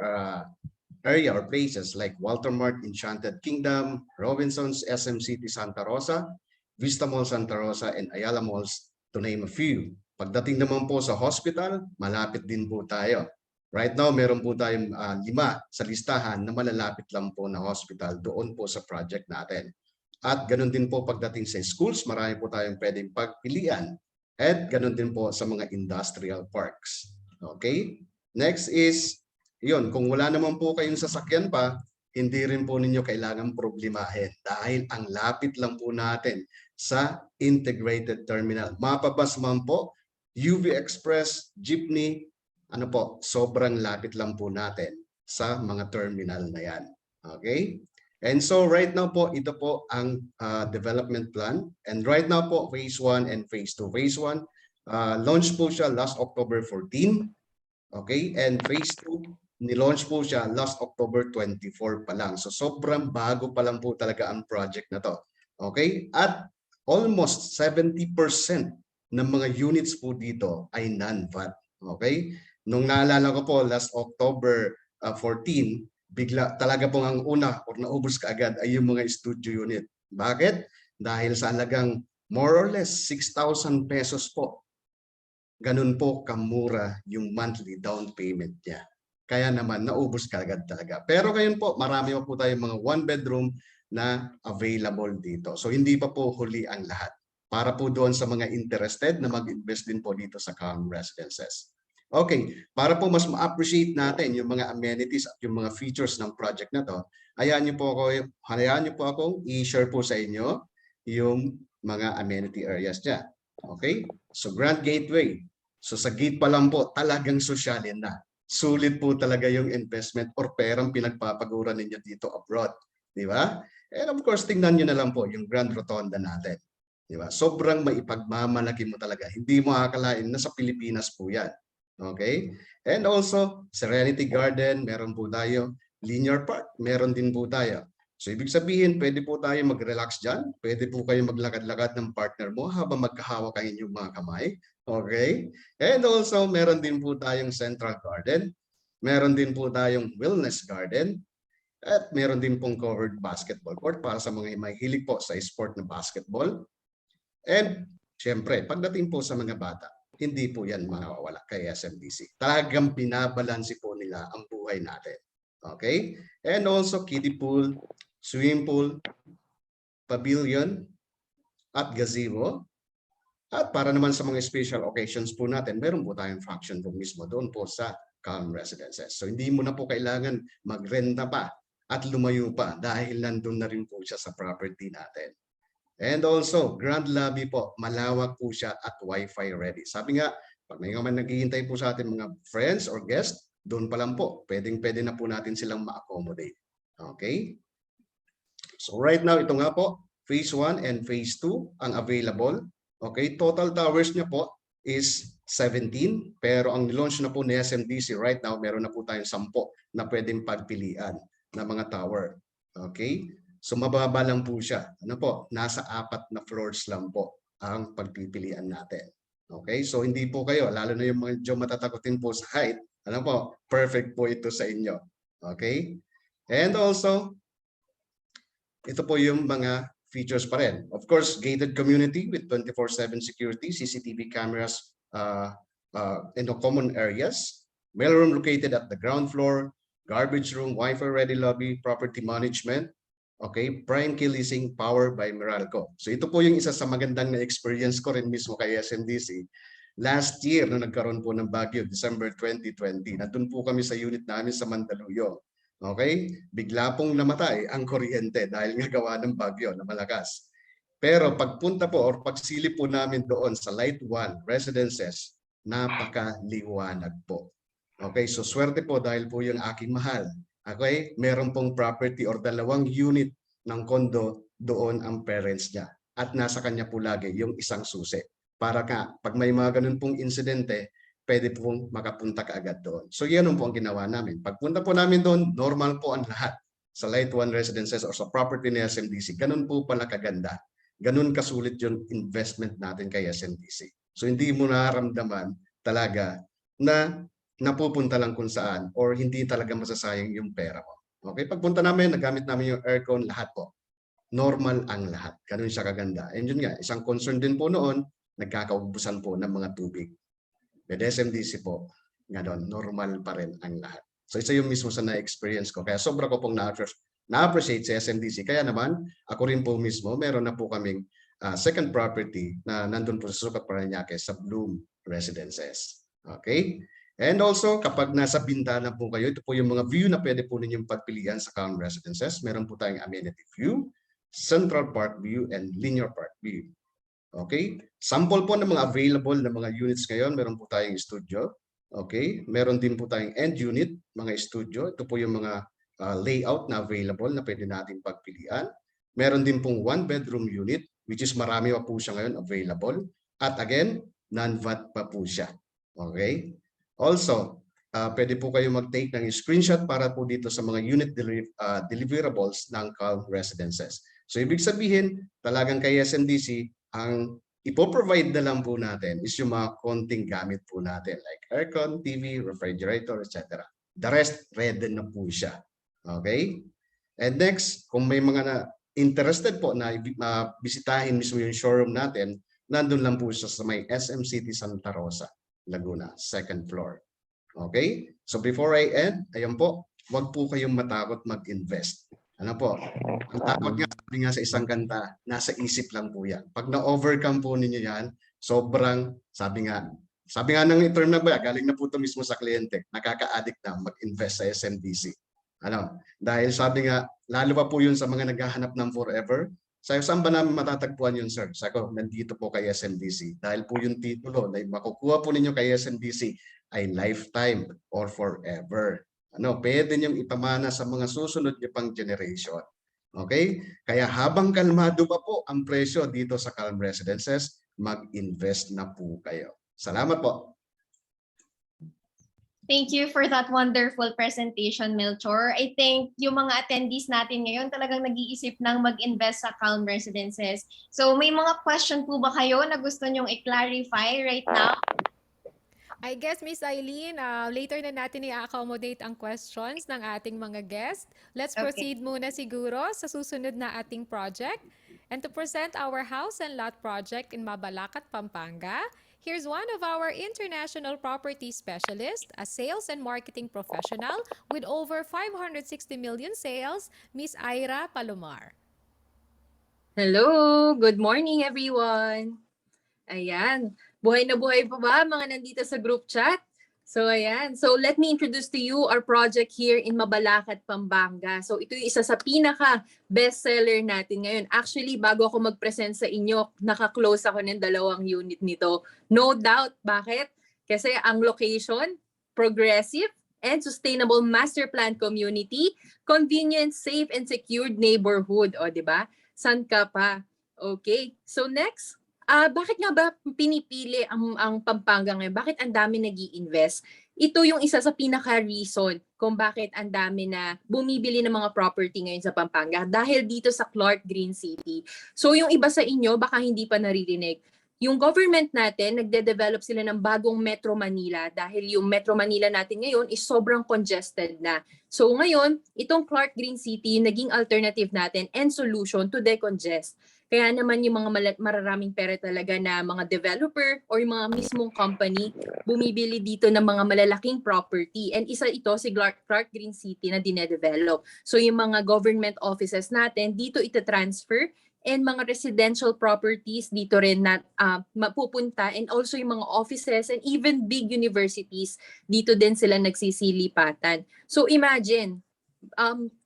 area or places like Walter Mart Enchanted Kingdom, Robinsons SM City Santa Rosa, Vista Mall Santa Rosa, and Ayala Malls, to name a few. Pagdating naman po sa hospital, malapit din po tayo. Right now, meron po tayong 5 sa listahan na malalapit lang po na hospital doon po sa project natin. At ganun din po pagdating sa schools, marami po tayong pwedeng pagpilian. At ganun din po sa mga industrial parks. Okay? Next is, yun, kung wala naman po kayong sasakyan pa, hindi rin po ninyo kailangan problemahin dahil ang lapit lang po natin sa integrated terminal. Mapabas man po, UV Express, Jeepney, ano po, sobrang lapit lang po natin sa mga terminal na yan. Okay? And so right now po, ito po ang development plan. And right now po, phase 1 and phase 2. Phase 1, Launch po siya last October 14. Okay? And phase 2, ni-launch po siya last October 24 pa lang. So sobrang bago pa lang po talaga ang project na to. Okay? At almost 70% ng mga units po dito ay non-VAT. Okay? Nung naalala ko po last October 14, bigla talaga po ang una or naubos kaagad ay yung mga studio unit. Bakit? Dahil sa halagang more or less 6,000 pesos po. Ganun po kamura yung monthly down payment niya. Kaya naman naubos kaagad talaga. Pero ngayon po, marami pa po tayong mga one bedroom na available dito. So hindi pa po huli ang lahat. Para po doon sa mga interested na mag-invest din po dito sa Calm Residences. Okay, para po mas ma-appreciate natin yung mga amenities at yung mga features ng project na to, hayaan niyo po akong i-share po sa inyo yung mga amenity areas niya. Okay? So Grand Gateway. So sa gate pa lang po, talagang sosyalin na. Sulit po talaga yung investment or perang pinagpapaguran ninyo dito abroad. Di ba? And of course, tingnan nyo na lang po yung Grand Rotonda natin. Di ba? Sobrang maipagmamalaki mo talaga. Hindi mo akalain na sa Pilipinas po yan. Okay? And also, Serenity Garden, meron po tayo. Linear Park, meron din po tayo. So ibig sabihin, pwede po tayo mag-relax dyan. Pwede po kayo maglakad-lakad ng partner mo habang magkahawak kayo yung mga kamay. Okay? And also, meron din po tayong Central Garden. Meron din po tayong Wellness Garden. At meron din pong covered basketball court para sa mga mahilig po sa sport na basketball. And syempre, pagdating po sa mga bata, hindi po yan mawawala kay SMDC. Talagang binabalansi po nila ang buhay natin. Okay? And also kiddie pool, swimming pool, pavilion, at gazebo. At para naman sa mga special occasions po natin, meron po tayong function room mismo doon po sa Calm Residences. So hindi mo na po kailangan magrenta pa at lumayo pa dahil nandun na rin po siya sa property natin. And also, Grand Lobby po, malawak po siya at Wi-Fi ready. Sabi nga, pag may naman naghihintay po sa ating mga friends or guests, doon pa lang po, pwedeng-pwede na po natin silang ma-accommodate. Okay? So right now, ito nga po, Phase 1 and Phase 2 ang available. Okay, total towers niya po is 17, pero ang launch na po ni SMDC right now, meron na po tayong 10 na pwedeng pagpilian na mga tower. Okay? So mababa lang po siya. Ano po? Nasa 4 na floors lang po ang pagpipilian natin. Okay? So hindi po kayo, lalo na yung mga medyo matatakotin po sa height, ano po? Perfect po ito sa inyo. Okay? And also, ito po yung mga features pa rin. Of course, gated community with 24/7 security, CCTV cameras in the common areas, mailroom located at the ground floor, garbage room, Wi-Fi ready lobby, property management, okay, prime key leasing powered by Meralco. So ito po yung isa sa magandang na experience ko rin mismo kay SMDC. Last year, nung nagkaroon po ng bagyo, December 2020, nandun po kami sa unit namin sa Mandaluyong. Okay? Bigla pong namatay ang kuryente dahil nga gawa ng bagyo na malakas. Pero pagpunta po or pagsilip po namin doon sa Light 1 Residences, napakaliwanag po. Okay? So swerte po dahil po yung aking mahal. Okay? Meron pong property or 2 unit ng kondo doon ang parents niya. At nasa kanya po lagi yung isang susi. Para ka, pag may mga ganun pong insidente, pwede pong makapunta kaagad doon. So yan po ang ginawa namin. Pagpunta po namin doon, normal po ang lahat. Sa Light 1 Residences or sa property ni SMDC, ganun po pala kaganda. Ganun kasulit yung investment natin kay SMDC. So hindi mo nararamdaman talaga na napupunta lang kung saan or hindi talaga masasayang yung pera mo. Okay, pagpunta namin, nagamit namin yung aircon, lahat po. Normal ang lahat. Ganun siya kaganda. And yun nga, isang concern din po noon, nagkakaubusan po ng mga tubig. With SMDC po, nga doon, normal pa rin ang lahat. So isa yung mismo sa na-experience ko. Kaya sobra ko pong na-appreciate sa SMDC. Kaya naman, ako rin po mismo, meron na po kaming second property na nandun po sa Sucat, Parañaque sa Bloom Residences. Okay? And also, kapag nasa bintana po kayo, ito po yung mga view na pwede po ninyong pagpilian sa Calm Residences. Meron po tayong amenity view, Central Park view, and Linear Park view. Okay? Sample po ng mga available na mga units ngayon. Meron po tayong studio. Okay? Meron din po tayong end unit, mga studio. Ito po yung mga layout na available na pwede natin pagpilian. Meron din pong 1 bedroom unit, which is marami pa po siya ngayon available. At again, non-VAT pa po siya. Okay? Also, pwede po kayo mag-take ng screenshot para po dito sa mga unit deliverables ng Calm Residences. So ibig sabihin, talagang kay SMDC, ang ipoprovide na lang po natin is yung mga konting gamit po natin like aircon, TV, refrigerator, etc. The rest, ready na po siya. Okay? And next, kung may mga interested po na bisitahin mismo yung showroom natin, nandun lang po siya sa may SM City Santa Rosa, Laguna, second floor. Okay? So before I end, ayan po, wag po kayong matakot mag-invest. Ano po? Ang takot nga, sabi nga sa isang kanta, nasa isip lang po yan. Pag na-overcome po ninyo yan, sobrang, sabi nga ng term na ba, galing na po ito mismo sa kliyente, nakaka-addict na mag-invest sa SMDC. Ano? Dahil sabi nga, lalo pa po yun sa mga naghahanap ng forever. Saan ba namin matatagpuan yun, sir? Sabi ko, nandito po kay SMDC. Dahil po yung titulo na makukuha po ninyo kay SMDC ay lifetime or forever. Ano, pwede niyong ipamana sa mga susunod niyo pang generation. Okay? Kaya habang kalmado pa po ang presyo dito sa Calm Residences, mag-invest na po kayo. Salamat po. Thank you for that wonderful presentation, Melchor. I think yung mga attendees natin ngayon talagang nag-iisip ng mag-invest sa Calm Residences. So may mga question po ba kayo na gusto nyong i-clarify right now? I guess, Miss Eileen, later na natin i-accommodate ang questions ng ating mga guests. Let's Okay. proceed muna siguro sa susunod na ating project. And to present our house and lot project in Mabalacat, Pampanga, here's one of our international property specialists, a sales and marketing professional with over 560 million sales, Miss Ira Palomar. Hello! Good morning, everyone! Ayan. Buhay na buhay pa ba mga nandito sa group chat? So ayan. So let me introduce to you our project here in Mabalacat, Pampanga. So ito yung isa sa pinaka bestseller natin ngayon. Actually, bago ako mag-present sa inyo, naka-close ako ng 2 unit nito. No doubt. Bakit? Kasi ang location, progressive and sustainable master plan community, convenient, safe and secured neighborhood. O, di ba? San ka pa? Okay. So next. Bakit nga ba pinipili ang Pampanga ngayon? Bakit ang dami nag-i-invest? Ito yung isa sa pinaka-reason kung bakit ang dami na bumibili ng mga property ngayon sa Pampanga dahil dito sa Clark Green City. So yung iba sa inyo baka hindi pa naririnig. Yung government natin, nagde-develop sila ng bagong Metro Manila dahil yung Metro Manila natin ngayon is sobrang congested na. So ngayon, itong Clark Green City naging alternative natin and solution to decongest. Kaya naman yung mga mararaming pera talaga na mga developer or yung mga mismong company bumibili dito ng mga malalaking property. And isa ito si Clark Green City na dinedevelop. So yung mga government offices natin, dito ita-transfer and mga residential properties dito rin na mapupunta and also yung mga offices and even big universities, dito din sila nagsisilipatan. So imagine, 20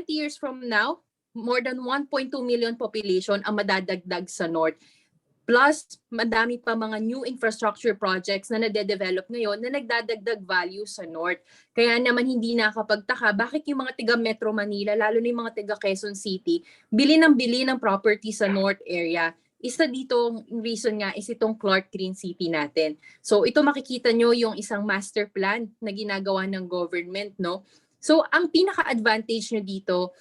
years from now, more than 1.2 million population ang madadagdag sa North. Plus, madami pa mga new infrastructure projects na nade-develop ngayon na nagdadagdag value sa North. Kaya naman hindi nakakapagtaka bakit yung mga taga Metro Manila, lalo na yung mga taga Quezon City, bili ng property sa North area. Isa dito reason nga is itong Clark Green City natin. So ito makikita nyo yung isang master plan na ginagawa ng government, no? So ang pinaka-advantage nyo dito,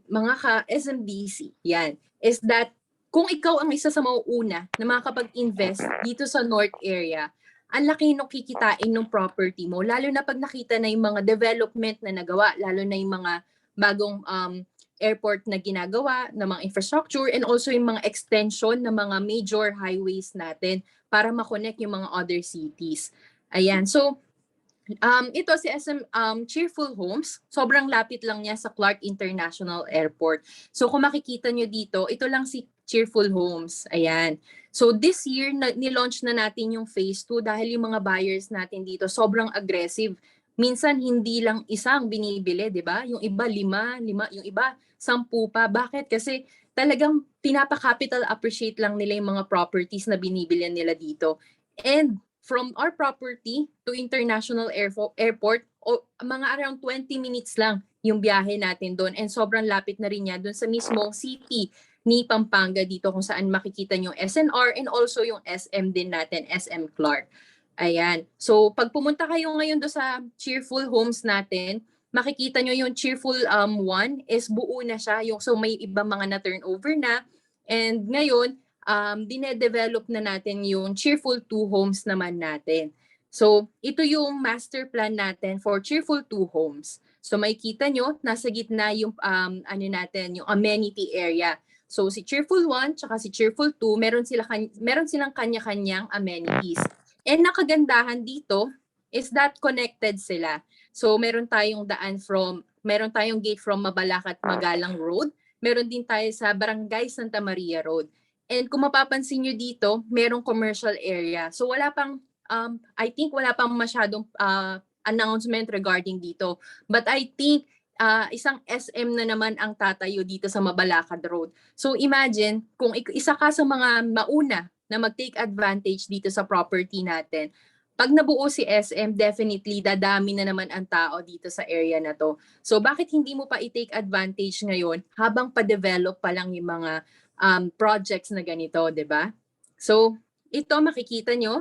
mga ka-SMDC, yan, is that kung ikaw ang isa sa mauuna na makakapag-invest dito sa North area, ang laki nung kikitain ng property mo, lalo na pag nakita na yung mga development na nagawa, lalo na yung mga bagong airport na ginagawa, na mga infrastructure, and also yung mga extension ng mga major highways natin para makonect yung mga other cities. Ayan, so ito si SM Cheerful Homes, sobrang lapit lang niya sa Clark International Airport. So kung makikita nyo dito, ito lang si Cheerful Homes. Ayan. So this year, nilaunch na natin yung phase 2 dahil yung mga buyers natin dito sobrang aggressive. Minsan hindi lang isang binibili, di ba? Yung iba 5, yung iba 10 pa. Bakit? Kasi talagang pinapa-capital appreciate lang nila yung mga properties na binibilihan nila dito. And from our property to international airport, mga around 20 minutes lang yung biyahe natin doon. And sobrang lapit na rin niya doon sa mismong city ni Pampanga dito kung saan makikita nyo SNR and also yung SM din natin, SM Clark. Ayan. So pag pumunta kayo ngayon do sa Cheerful Homes natin, makikita nyo yung Cheerful 1 is buo na siya. So may ibang mga na-turnover na. And ngayon, dinedevelop na natin yung Cheerful 2 Homes naman natin. So ito yung master plan natin for Cheerful 2 Homes. So makikita nyo, nasa gitna yung yung amenity area. So si Cheerful 1 tsaka si Cheerful 2, meron silang kanya-kanyang amenities. And nakagandahan dito is that connected sila. So meron tayong gate from Mabalacat Magalang Road, meron din tayo sa Barangay Santa Maria Road. And kung mapapansin nyo dito, merong commercial area. So I think wala pang masyadong announcement regarding dito. But I think isang SM na naman ang tatayo dito sa Mabalacat Road. So imagine kung isa ka sa mga mauna na mag-take advantage dito sa property natin. Pag nabuo si SM, definitely dadami na naman ang tao dito sa area na to. So bakit hindi mo pa i-take advantage ngayon habang pa-develop pa lang yung mga projects na ganito, 'di ba? So ito makikita nyo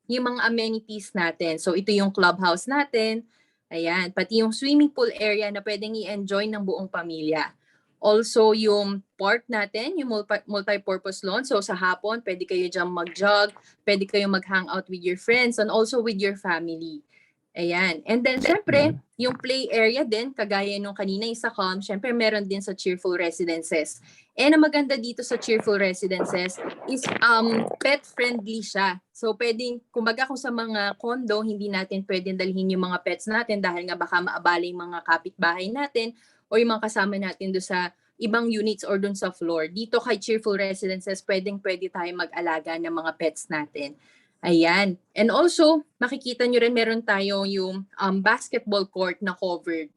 yung mga amenities natin. So ito yung clubhouse natin. Ayan, pati yung swimming pool area na pwedeng i-enjoy ng buong pamilya. Also, yung park natin, yung multi-purpose lawn. So, sa hapon, pwede kayo dyan mag-jog, pwede kayo mag-hangout with your friends, and also with your family. Ayan. And then, syempre, yung play area din, kagaya nung kanina isa calm, syempre, meron din sa Cheerful Residences. And ang maganda dito sa Cheerful Residences is pet-friendly siya. So, pwedeng, kumbaga kung sa mga condo, hindi natin pwedeng dalhin yung mga pets natin dahil nga baka maabala yung mga kapitbahay natin o yung mga kasama natin doon sa ibang units or doon sa floor. Dito kay Cheerful Residences, pwede tayo mag-alaga ng mga pets natin. Ayan. And also, makikita nyo rin meron tayo yung basketball court na covered.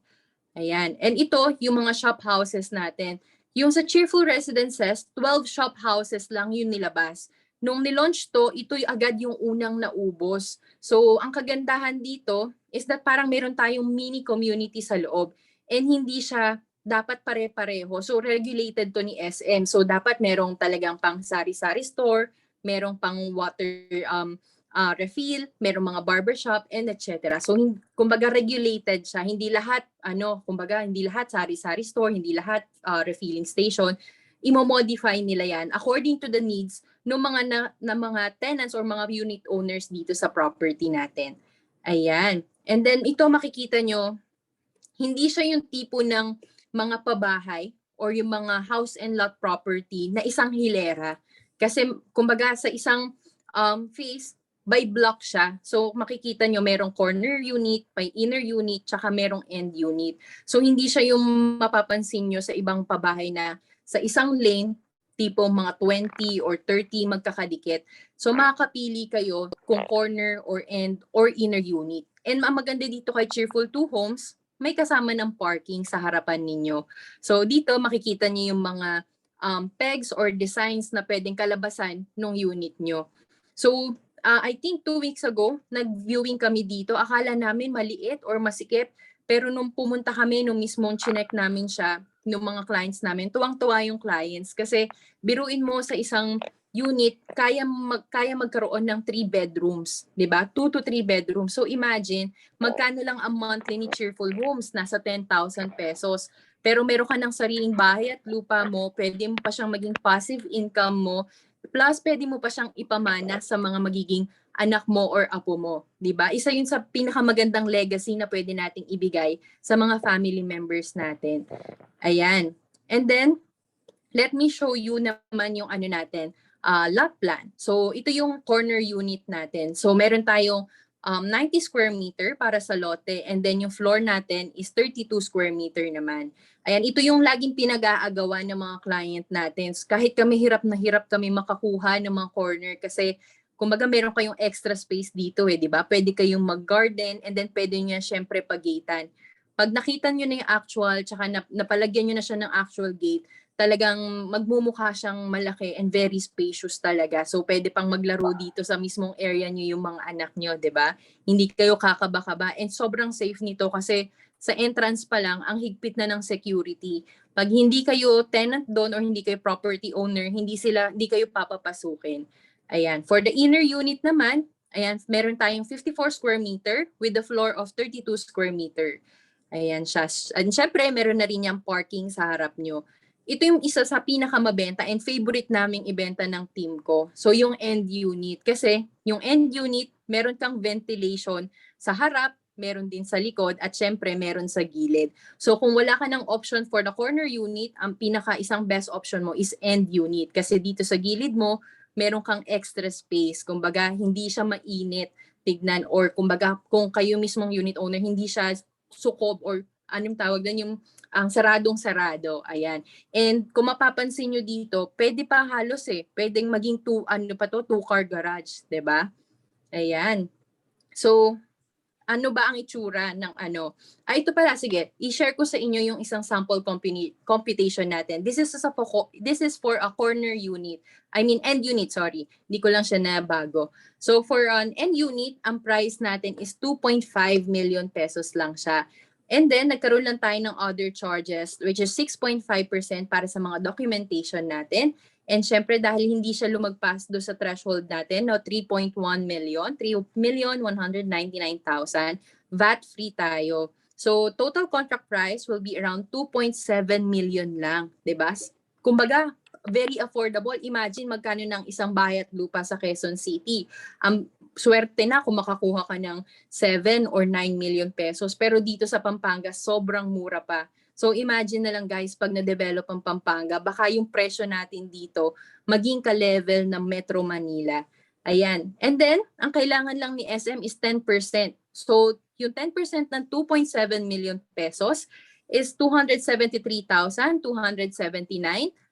Ayan. And ito, yung mga shop houses natin. Yung sa Cheerful Residences, 12 shop houses lang yung nilabas. Nung nilaunch to, ito'y agad yung unang naubos. So, ang kagandahan dito is that parang meron tayong mini community sa loob. And hindi siya dapat pare-pareho. So, regulated to ni SM. So, dapat merong talagang pang sari-sari store, merong pang water refill, merong mga barbershop, and etc. So, kumbaga regulated siya. Hindi lahat, hindi lahat sari-sari store, hindi lahat refilling station. Imo-modify nila yan according to the needs ng mga tenants or mga unit owners dito sa property natin. Ayan. And then, ito makikita nyo, hindi siya yung tipo ng mga pabahay or yung mga house and lot property na isang hilera. Kasi kumbaga sa isang phase, by block siya. So makikita nyo merong corner unit, may inner unit, tsaka merong end unit. So hindi siya yung mapapansin nyo sa ibang pabahay na sa isang lane, tipo mga 20 or 30 magkakadikit. So makakapili kayo kung corner or end or inner unit. And ang maganda dito kay Cheerful 2 Homes, may kasama ng parking sa harapan ninyo. So dito makikita niyo yung mga pegs or designs na pwedeng kalabasan ng unit nyo. So I think 2 weeks ago, nag-viewing kami dito. Akala namin maliit or masikip. Pero nung pumunta kami, nung mismong chinek namin siya, ng mga clients namin, tuwang-tuwa yung clients. Kasi biruin mo sa isang unit, kaya magkaroon ng 3 bedrooms, 'di ba? 2 to 3 bedrooms. So imagine, magkano lang ang monthly ni Cheerful Homes, nasa 10,000 pesos. Pero meron ka ng sariling bahay at lupa mo, pwede mo pa siyang maging passive income mo, plus pwede mo pa siyang ipamana sa mga magiging anak mo or apo mo, 'di ba? Isa 'yun sa pinakamagandang legacy na pwede nating ibigay sa mga family members natin. Ayan. And then let me show you naman yung natin, lot plan. So ito yung corner unit natin. So meron tayong 90 square meter para sa lote, and then yung floor natin is 32 square meter naman. Ayan, ito yung laging pinag-aagawan ng mga client natin. Kahit kami hirap na hirap kami makakuha ng mga corner kasi kumbaga meron kayong extra space dito di ba? Pwede kayong mag-garden, and then pwede nyo syempre pag-gatean. Pag nakita nyo na yung actual, tsaka napalagyan nyo na siya ng actual gate, talagang magmumukha siyang malaki and very spacious talaga. So pwede pang maglaro dito sa mismong area nyo yung mga anak nyo, 'di ba? Hindi kayo kakaba-kaba, and sobrang safe nito kasi sa entrance pa lang, ang higpit na ng security. Pag hindi kayo tenant doon or hindi kayo property owner, hindi kayo papapasukin. Ayan. For the inner unit naman, ayan, meron tayong 54 square meter with a floor of 32 square meter. Ayan siya. And syempre, meron na rin yung parking sa harap nyo. Ito yung isa sa pinakamabenta and favorite naming ibenta ng team ko. So yung end unit. Kasi yung end unit, meron kang ventilation sa harap, meron din sa likod, at syempre meron sa gilid. So kung wala ka ng option for the corner unit, ang isang best option mo is end unit. Kasi dito sa gilid mo, meron kang extra space. Kumbaga, hindi siya mainit tignan, or kumbaga, kung kayo mismong unit owner, hindi siya sukob or anong tawag doon, yung ang saradong-sarado. Ayan. And kung mapapansin nyo dito, pwede pa halos pwedeng maging two-car garage, 'di ba? Ayan. So, ano ba ang itsura ng ano? Ito pala, sige, i-share ko sa inyo yung isang sample computation natin. This is for a corner unit. I mean, end unit, sorry. Hindi ko lang siya nabago. So, for an end unit, ang price natin is 2.5 million pesos lang siya. And then, nagkaroon lang tayo ng other charges, which is 6.5% para sa mga documentation natin. And syempre, dahil hindi siya lumagpas do sa threshold natin, no, 3.1 million, 3,199,000, VAT-free tayo. So, total contract price will be around 2.7 million lang, di ba? Kumbaga, very affordable. Imagine magkano ng isang bahay at lupa sa Quezon City. Swerte na kung makakuha ka ng 7 or 9 million pesos. Pero dito sa Pampanga, sobrang mura pa. So imagine na lang guys, pag na-develop ang Pampanga, baka yung presyo natin dito maging ka-level ng Metro Manila. Ayan. And then, ang kailangan lang ni SM is 10%. So yung 10% ng 2.7 million pesos is 273,279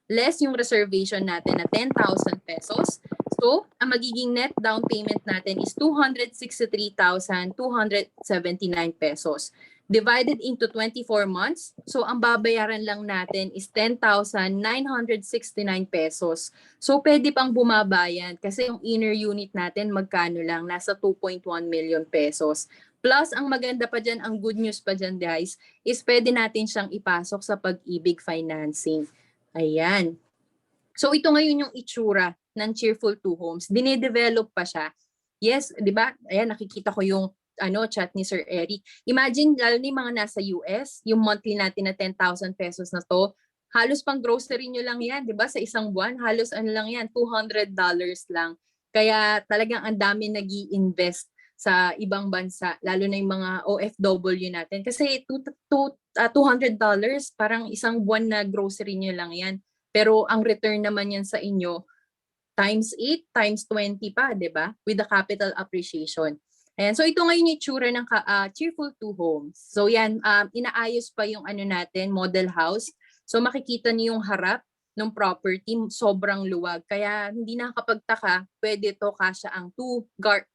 less yung reservation natin na 10,000 pesos. So, ang magiging net down payment natin is 263,279 pesos. Divided into 24 months, so ang babayaran lang natin is 10,969 pesos. So, pwede pang bumabayan kasi yung inner unit natin magkano lang, nasa 2.1 million pesos. Plus, ang maganda pa dyan, ang good news pa dyan guys, is pwede natin siyang ipasok sa Pag-ibig financing. Ayan. So ito ngayon yung itsura ng Cheerful 2 Homes. Dine-develop pa siya. Yes, 'di ba? Ayan, nakikita ko yung chat ni Sir Eric. Imagine lalo ni mga nasa US, yung monthly natin na 10,000 pesos na to, halos pang grocery nyo lang yan, 'di ba? Sa isang buwan, halos lang yan, $200 lang. Kaya talagang ang dami nag-i-invest sa ibang bansa, lalo na yung mga OFW natin. Kasi $200, parang isang buwan na grocery nyo lang yan. Pero ang return naman yan sa inyo, times 8, times 20 pa, di ba? With the capital appreciation. Ayan. So ito ngayon yung itsura ng Cheerful 2 Homes. So yan, inaayos pa yung natin, model house. So makikita niyo yung harap ng property, sobrang luwag. Kaya hindi nakakapagtaka, pwede to kasya ang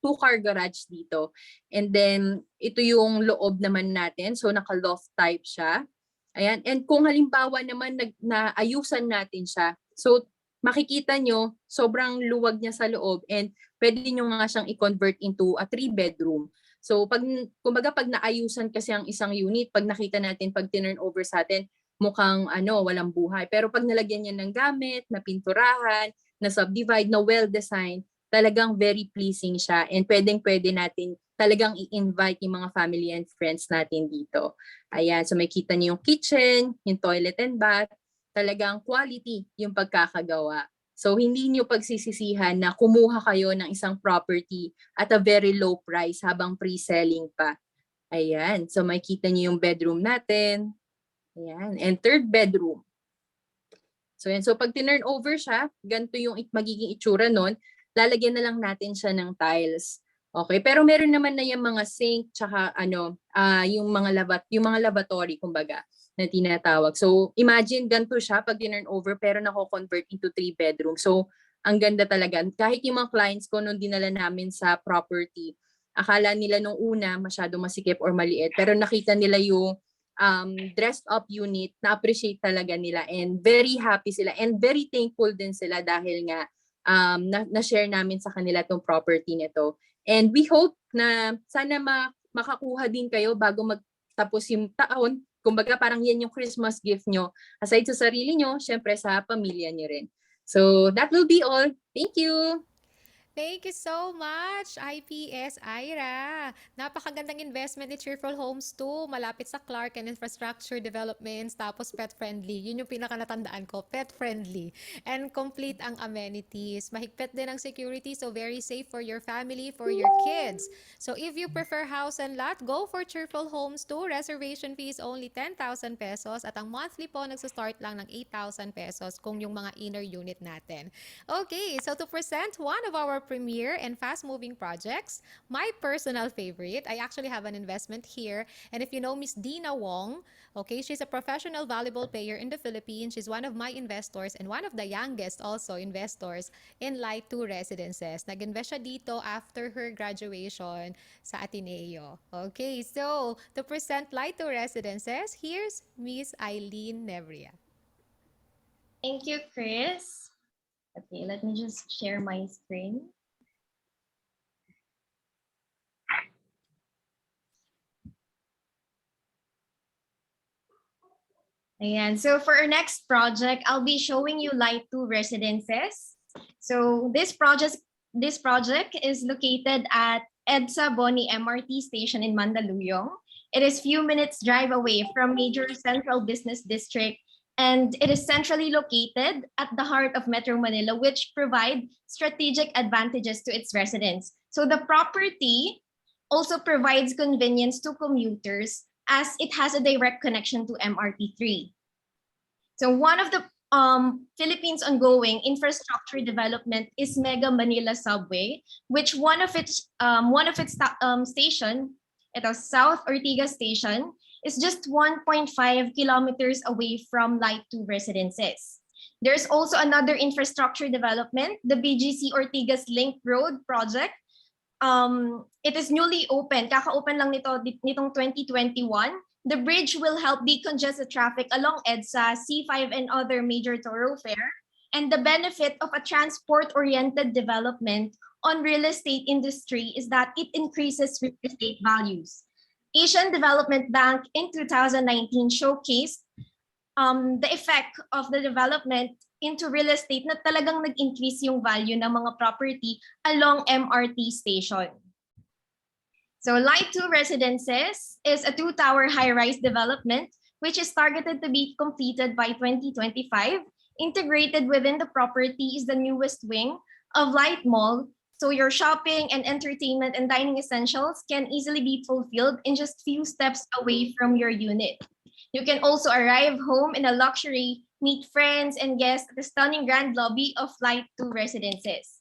two-car garage dito. And then, ito yung loob naman natin. So, naka-loft type siya. Ayan. And kung halimbawa naman naayusan natin siya, so makikita nyo, sobrang luwag niya sa loob and pwede nyo nga siyang i-convert into a 3-bedroom. So, kumbaga pag naayusan kasi ang isang unit, pag nakita natin, pag tinurn over sa atin, mukhang walang buhay. Pero pag nalagyan niya ng gamit, na pinturahan, na subdivide, na well-designed, talagang very pleasing siya. And pwedeng-pwede natin talagang i-invite yung mga family and friends natin dito. Ayan, so may kita niyo yung kitchen, yung toilet and bath, talagang quality yung pagkakagawa. So hindi niyo pagsisisihan na kumuha kayo ng isang property at a very low price habang pre-selling pa. Ayan, so may kita niyo yung bedroom natin. Ayan, and 3rd bedroom. So yan, so pag tinurn over siya, ganito yung magiging itsura nun, lalagyan na lang natin siya ng tiles. Okay, pero meron naman na yung mga sink, tsaka yung mga lavatory, kumbaga, na tinatawag. So imagine ganito siya pag tinurn over, pero nako-convert into 3 bedroom. So ang ganda talaga. Kahit yung mga clients ko nung dinala namin sa property, akala nila nung una masyadong masikip or maliit, pero nakita nila yung dressed up unit, na-appreciate talaga nila and very happy sila and very thankful din sila dahil nga na-share namin sa kanila tong property nito. And we hope na sana makakuha din kayo bago Tapos yung taon, kumbaga parang yan yung Christmas gift nyo. Aside sa sarili nyo, syempre sa pamilya nyo rin. So that will be all. Thank you! Thank you so much, IPS Ira. Napakagandang investment ni Cheerful Homes 2. Malapit sa Clark and Infrastructure Developments. Tapos pet-friendly. Yun yung pinaka-natandaan ko. Pet-friendly. And complete ang amenities. Mahigpit din ang security, so very safe for your family, for your kids. So if you prefer house and lot, go for Cheerful Homes 2. Reservation fee is only 10,000 pesos. At ang monthly po nagsastart lang ng 8,000 pesos kung yung mga inner unit natin. Okay, so to present one of our premier and fast-moving projects, my personal favorite, I actually have an investment here. And if you know Miss Dina Wong, okay, she's a professional volleyball player in the Philippines. She's one of my investors and one of the youngest also investors in Light 2 Residences. Nag-invest siya dito after her graduation sa Ateneo. Okay, so to present Light 2 Residences, here's Miss Eileen Nevria. Thank you, Chris. Okay, let me just share my screen. Ayan. So for our next project, I'll be showing you Light 2 Residences. So this project is located at EDSA Boni MRT station in Mandaluyong. It is few minutes drive away from major central business district, and it is centrally located at the heart of Metro Manila, which provide strategic advantages to its residents. So the property also provides convenience to commuters as it has a direct connection to MRT3. So one of the Philippines' ongoing infrastructure development is Mega Manila Subway, which one of its station, ito South Ortigas Station, is just 1.5 kilometers away from Light 2 Residences. There's also another infrastructure development, the BGC Ortigas Link Road project. It is newly open. Kaka-open lang nitong 2021. The bridge will help decongest the traffic along EDSA, C5, and other major thoroughfare. And the benefit of a transport-oriented development on real estate industry is that it increases real estate values. Asian Development Bank in 2019 showcased the effect of the development into real estate na talagang nag-increase yung value ng mga property along MRT station. So Light 2 Residences is a 2-tower high-rise development which is targeted to be completed by 2025. Integrated within the property is the newest wing of Light Mall. So your shopping and entertainment and dining essentials can easily be fulfilled in just few steps away from your unit. You can also arrive home in a luxury, meet friends and guests at the stunning grand lobby of Light 2 Residences.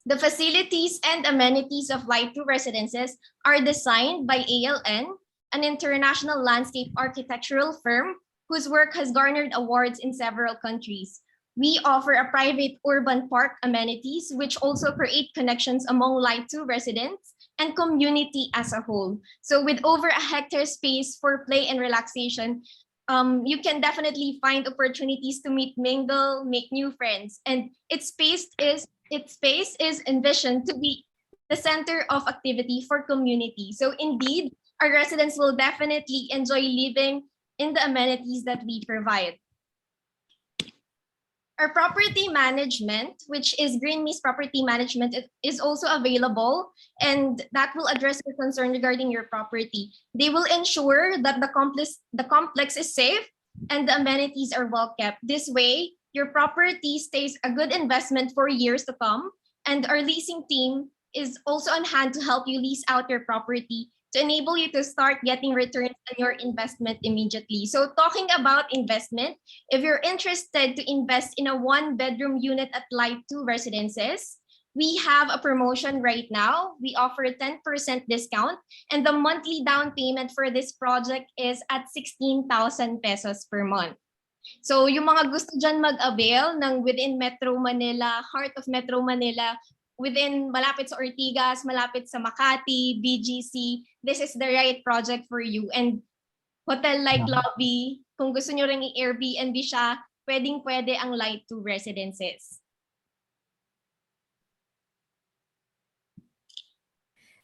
The facilities and amenities of Light 2 Residences are designed by ALN, an international landscape architectural firm whose work has garnered awards in several countries. We offer a private urban park amenities, which also create connections among Light 2 residents and community as a whole. So with over a hectare space for play and relaxation, you can definitely find opportunities to mingle, make new friends. And its space is envisioned to be the center of activity for community. So indeed, our residents will definitely enjoy living in the amenities that we provide. Our property management, which is Green Mist Property Management, is also available, and that will address your concern regarding your property. They will ensure that the complex is safe and the amenities are well kept. This way, your property stays a good investment for years to come, and our leasing team is also on hand to help you lease out your property to enable you to start getting returns on your investment immediately. So talking about investment, if you're interested to invest in a 1-bedroom unit at Light 2 Residences, we have a promotion right now. We offer a 10% discount, and the monthly down payment for this project is at 16,000 pesos per month. So yung mga gusto dyan mag-avail ng within Metro Manila, heart of Metro Manila, within malapit sa Ortigas, malapit sa Makati, BGC, this is the right project for you. And hotel-like lobby, kung gusto nyo rin i-Airbnb siya, pwedeng-pwede ang Light 2 Residences.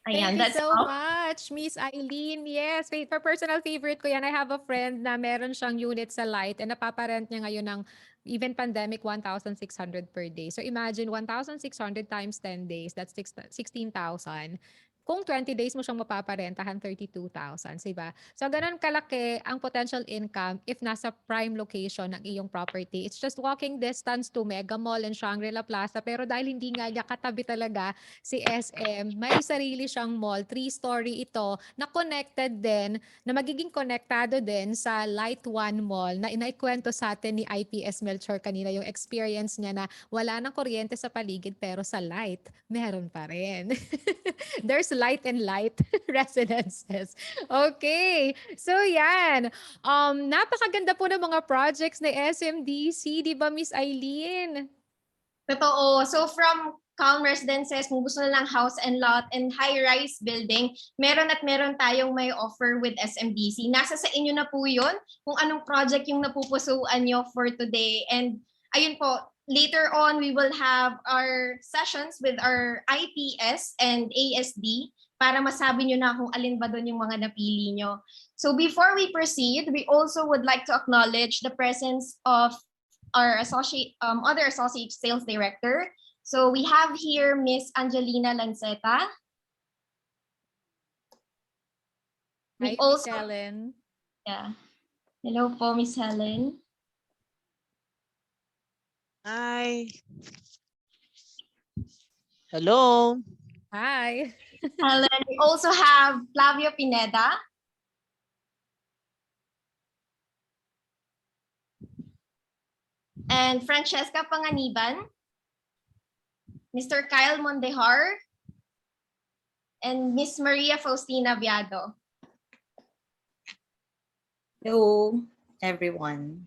Ayan, Thank you that's so all. much, Miss Eileen. Yes, for personal favorite ko yan. I have a friend na meron siyang unit sa Light and napaparent niya ngayon ng even pandemic 1,600 per day. So imagine 1,600 times 10 days, that's 16,000. Kung 20 days mo siyang mapaparentahan, 32,000, diba? So ganun kalaki ang potential income if nasa prime location ng iyong property. It's just walking distance to Mega Mall and Shangri-La Plaza, pero dahil hindi nga niya katabi talaga si SM, may sarili siyang mall, 3-story ito, na connected din, na magiging konektado din sa Light One Mall na inaikwento sa atin ni IPS Melchor kanina yung experience niya na wala nang kuryente sa paligid pero sa Light, meron pa rin. There's light and light residences. Okay. So yan. Napakaganda po ng mga projects ni SMDC, di ba Miss Eileen? Totoo. So from calm residences, kung gusto na lang house and lot and high-rise building, meron tayong may offer with SMDC. Nasa sa inyo na po yun kung anong project yung napupusuan nyo for today. And ayun po, later on, we will have our sessions with our IPS and ASD para masabi nyo na kung alin ba doon yung mga napili nyo. So before we proceed, we also would like to acknowledge the presence of our other associate sales director. So we have here Miss Angelina Lanceta. Hi, We Miss also, Helen. yeah. Hello po, Miss Helen. Hi. Hello. Hi. Helen. We also have Flavio Pineda. And Francesca Panganiban. Mr. Kyle Mondejar. And Miss Maria Faustina Viado. Hello, everyone.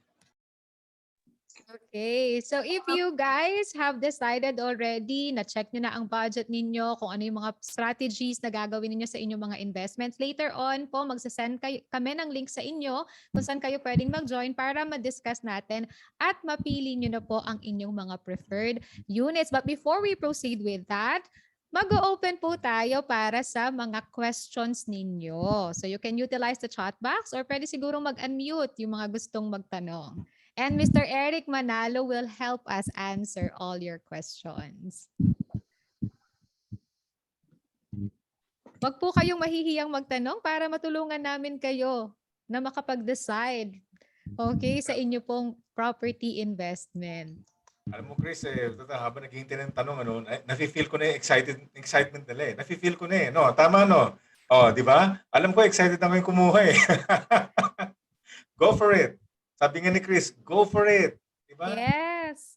Okay, so if you guys have decided already, na-check nyo na ang budget ninyo, kung ano yung mga strategies na gagawin ninyo sa inyong mga investments, later on po, magsasend kami ng link sa inyo kung saan kayo pwedeng mag-join para ma-discuss natin at mapili nyo na po ang inyong mga preferred units. But before we proceed with that, mag-open po tayo para sa mga questions ninyo. So you can utilize the chat box or pwede siguro mag-unmute yung mga gustong magtanong. And Mr. Eric Manalo will help us answer all your questions. Wag po kayong mahihiyang magtanong para matulungan namin kayo na makapag-decide, okay, sa inyo pong property investment. Alam mo, Chris, habang naghihintay ng tanong, nafe-feel ko na yung excitement nila eh. Nafe-feel ko na eh. No, tama, no? Oh, di ba? Alam ko, excited na kayong kumuha eh. Go for it. Sabi nga ni Chris, go for it. Di ba? Yes.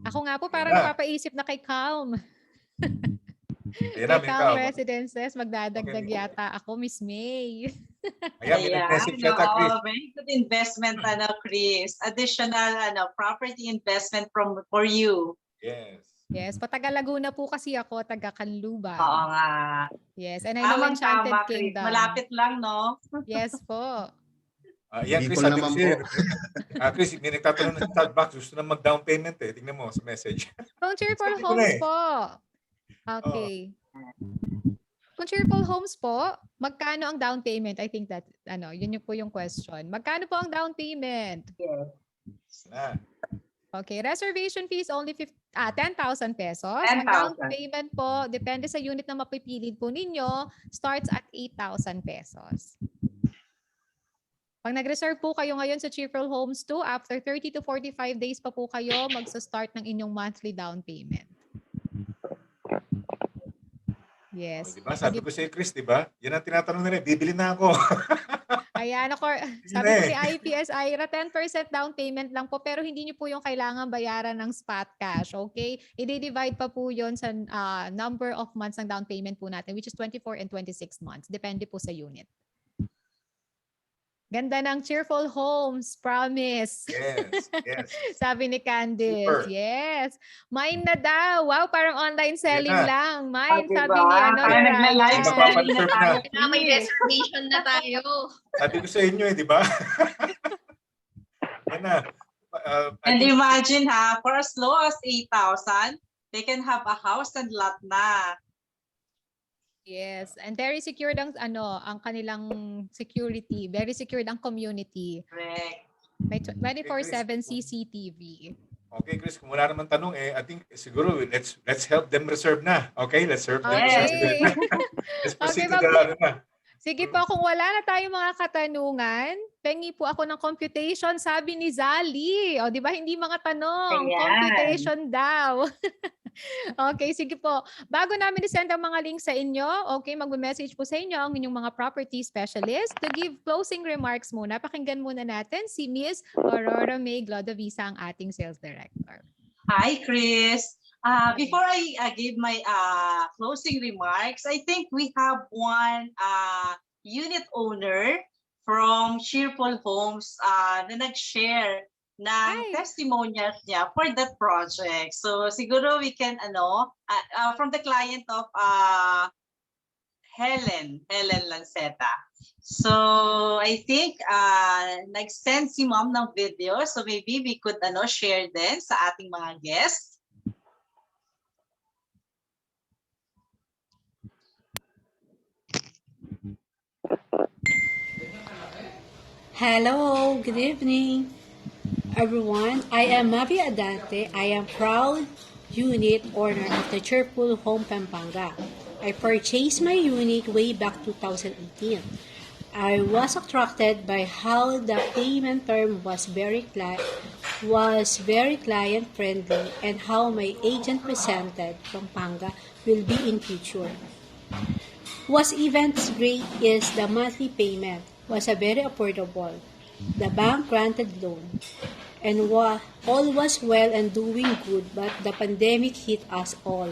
Ako nga po parang napapaisip na kay Calm. Ayan na, Kay Calm Calm. Residences, magdadagdag Okay. yata ako, Miss May. Ayan, may nag-message siya ta, Chris. Very good investment, Chris. Additional, property investment for you. Yes. Yes, pataga Laguna po kasi ako, taga Canluban. Oo nga. Yes, and I know Enchanted Tama, Chris. Kingdom. Malapit lang, no? Yes po. Yan, Chris, Bicol sabi ko naman sa'yo. po. Chris, may nagtatanong na sa chat box. Gusto na mag-down payment eh. Tingnan mo sa message. Kung Cheerful Sabi ko na Homes eh. po. Okay. Kung Cheerful Homes po, magkano ang down payment? I think that, yun yung po yung question. Magkano po ang down payment? Na. Okay, reservation fees only 10,000 pesos. 10,000. Ang down payment po, depende sa unit na mapipili po ninyo, starts at 8,000 pesos. Pag nag-reserve po kayo ngayon sa Cheerful Homes 2, after 30 to 45 days pa po kayo magsa-start ng inyong monthly down payment. Yes. Diba? Sabi ko sa'yo, Chris, diba? Yan ang tinatanong nila. Bibili na ako. Ayan, sabi ko ni IPS Ira, 10% down payment lang po, pero hindi nyo po yung kailangan bayaran ng spot cash, okay? I-divide pa po yun sa number of months ng down payment po natin, which is 24 and 26 months. Depende po sa unit. Ganda ng Cheerful Homes, promise. Yes, yes. Sabi ni Candice. Super. Yes. Mine na daw. Wow, parang online selling na. lang. Mine, Diba? sabi ni Kaya nagla-live Ryan. selling na tayo. Na may reservation na tayo. Sabi ko sa inyo eh, di ba? Yan na. And imagine for as low as 8,000, they can have a house and lot na. Yes, and very secured ang ang kanilang security, very secured ang community. Correct. May Okay, Chris. 24/7 CCTV. Okay, Chris, kung wala naman tanong, I think siguro let's help them reserve na. Okay, let's help them Yes. reserve. Okay. Let's proceed Okay, to the na. Sige po, kung wala na tayong mga katanungan, pengi po ako ng computation, sabi ni Zali. O, di ba, hindi mga tanong, Ayan. computation daw. Okay, sige po. Bago namin i-send ang mga links sa inyo, okay, mag-message po sa inyo ang inyong mga property specialist to give closing remarks muna. Pakinggan muna natin si Miss Aurora May Glodavisa, ang ating sales director. Hi, Chris. Before I give my closing remarks, I think we have one unit owner from Cheerful Homes na nag-share ng Hi. testimonials niya for that project. So siguro we can from the client of Helen Lanceta. So I think nag-send si ma'am ng video, so maybe we could share din sa ating mga guests. Hello, good evening, everyone. I am Mavi Adante. I am proud unit owner of the Cheerful Home Pampanga. I purchased my unit way back 2018. I was attracted by how the payment term was very client friendly and how my agent presented Pampanga will be in future. What's even great is the monthly payment was very affordable. The bank granted loan and all was well and doing good, but the pandemic hit us all.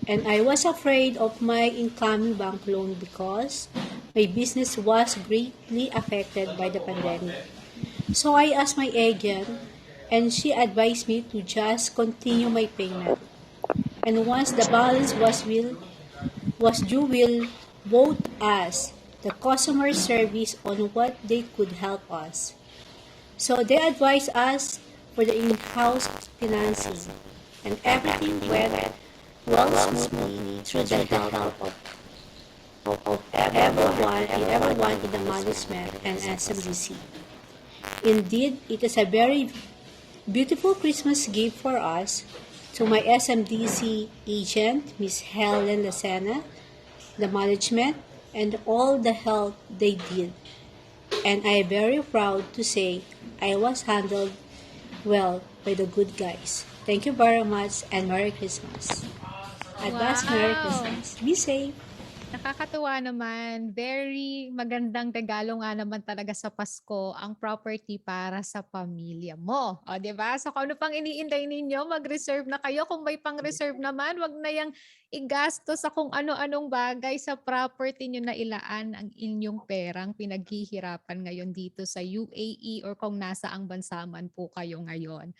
And I was afraid of my incoming bank loan because my business was greatly affected by the pandemic. So I asked my agent and she advised me to just continue my payment. And once the balance was due, will vote us the customer service on what they could help us. So they advised us for the in-house financing, and everything went well smoothly through the help of everyone in the management and SMDC. Indeed, it is a very beautiful Christmas gift for us, to my SMDC agent, Miss Helen Lacena, the management, and all the help they did. And I am very proud to say I was handled well by the good guys. Thank you very much and Merry Christmas. Advance Merry Wow. Christmas. Be safe. Nakakatuwa naman. Very magandang regalo nga naman talaga sa Pasko ang property para sa pamilya mo. O, di ba? So, kung ano pang iniintay ninyo, mag-reserve na kayo. Kung may pang-reserve naman, wag na yang igasto sa kung ano-anong bagay sa property nyo na ilaan ang inyong perang pinaghihirapan ngayon dito sa UAE or kung nasa ang bansa man po kayo ngayon.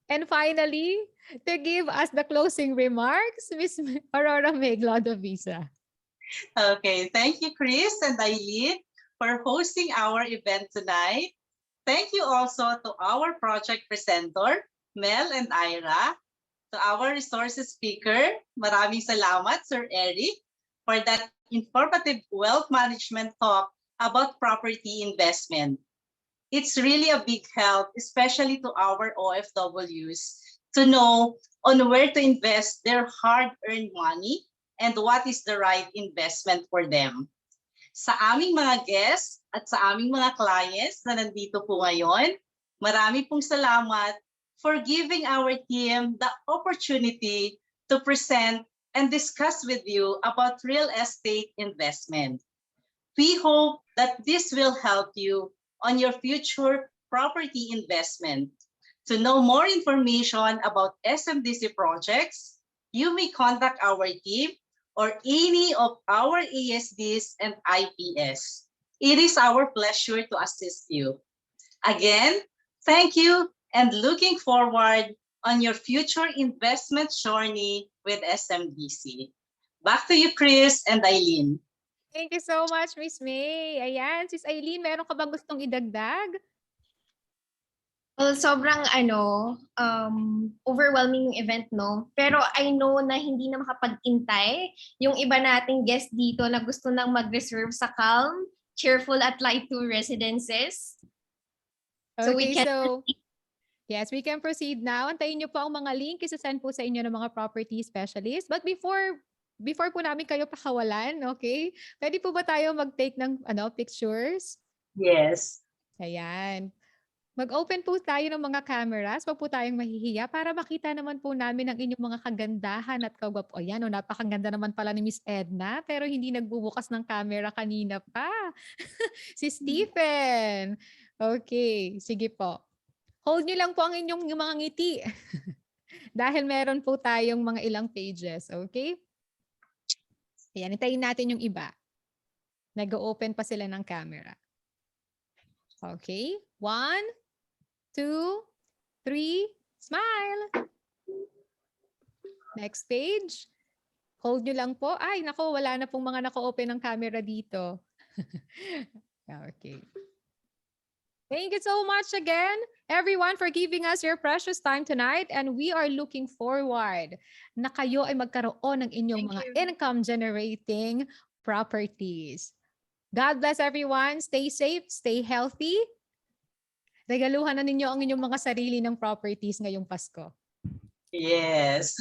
And finally, to give us the closing remarks, Miss Aurora May Glodavisa. Okay, thank you, Chris and Eileen, for hosting our event tonight. Thank you also to our project presenter, Mel and Ira, to our resources speaker. Maraming salamat, Sir Eric, for that informative wealth management talk about property investment. It's really a big help, especially to our OFWs, to know on where to invest their hard-earned money and what is the right investment for them. Sa aming mga guests at sa aming mga clients na nandito po ngayon, marami pong salamat for giving our team the opportunity to present and discuss with you about real estate investment. We hope that this will help you on your future property investment. To know more information about SMDC projects, you may contact our team or any of our ASDs and IPS. It is our pleasure to assist you. Again, thank you and looking forward on your future investment journey with SMDC. Back to you, Chris and Eileen. Thank you so much, Miss May. Ayan, Sis Eileen, meron ka bang gustong idagdag? Well, sobrang overwhelming yung event, no? Pero I know na hindi na makapag-intay yung iba nating guest dito na gusto nang mag-reserve sa Calm, Cheerful at Light 2 residences. So we Okay, can so yes, we can proceed now. Antayin niyo po ang mga link. Isa-send po sa inyo ng mga property specialist. But before po namin kayo pakawalan, okay? Pwede po ba tayo mag-take ng pictures? Yes. Ayan. Mag-open po tayo ng mga cameras. Wag po tayong mahihiya para makita naman po namin ang inyong mga kagandahan at kagwapo. Ayan, napakaganda naman pala ni Miss Edna, pero hindi nagbubukas ng camera kanina pa. Si Stephen. Okay, sige po. Hold nyo lang po ang inyong mga ngiti. Dahil meron po tayong mga ilang pages, okay? Ayan, itayin natin yung iba. Nag-open pa sila ng camera. Okay, 1, 2, 3, smile. Next page. Hold nyo lang po. Ay, nako, wala na pong mga naka-open ng camera dito. Okay. Thank you so much again, everyone, for giving us your precious time tonight. And we are looking forward na kayo ay magkaroon ng inyong mga income-generating properties. God bless everyone. Stay safe, stay healthy. Regaluhan na ninyo ang inyong mga sarili ng properties ngayong Pasko. Yes.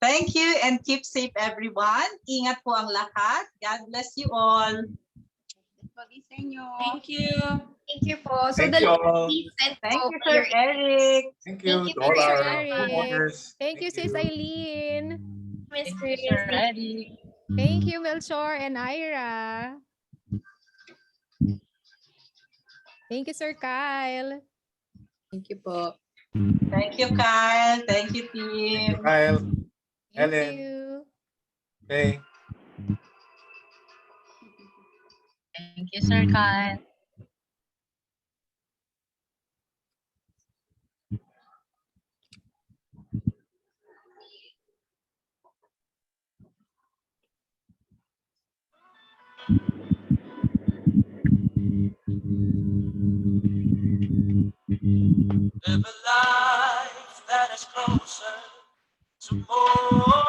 Thank you and keep safe everyone. Ingat po ang lahat. God bless you all. Thank you. Thank you po. So Thank the you link all. please send Thank po you, for Sir your Eric. Thank you Thank you, to all Mr. our Eric. promoters. Thank you, Sis Eileen. Miss Thank you, Chris. Sir Eric. Thank you, Melchor and Ira. Thank you, Sir Kyle. Thank you po. Thank you, Kyle. Thank you, Thank team. you, Kyle. Thank Helen. you. Okay. Thank you, Sir Kyle. Live a life that is closer to more.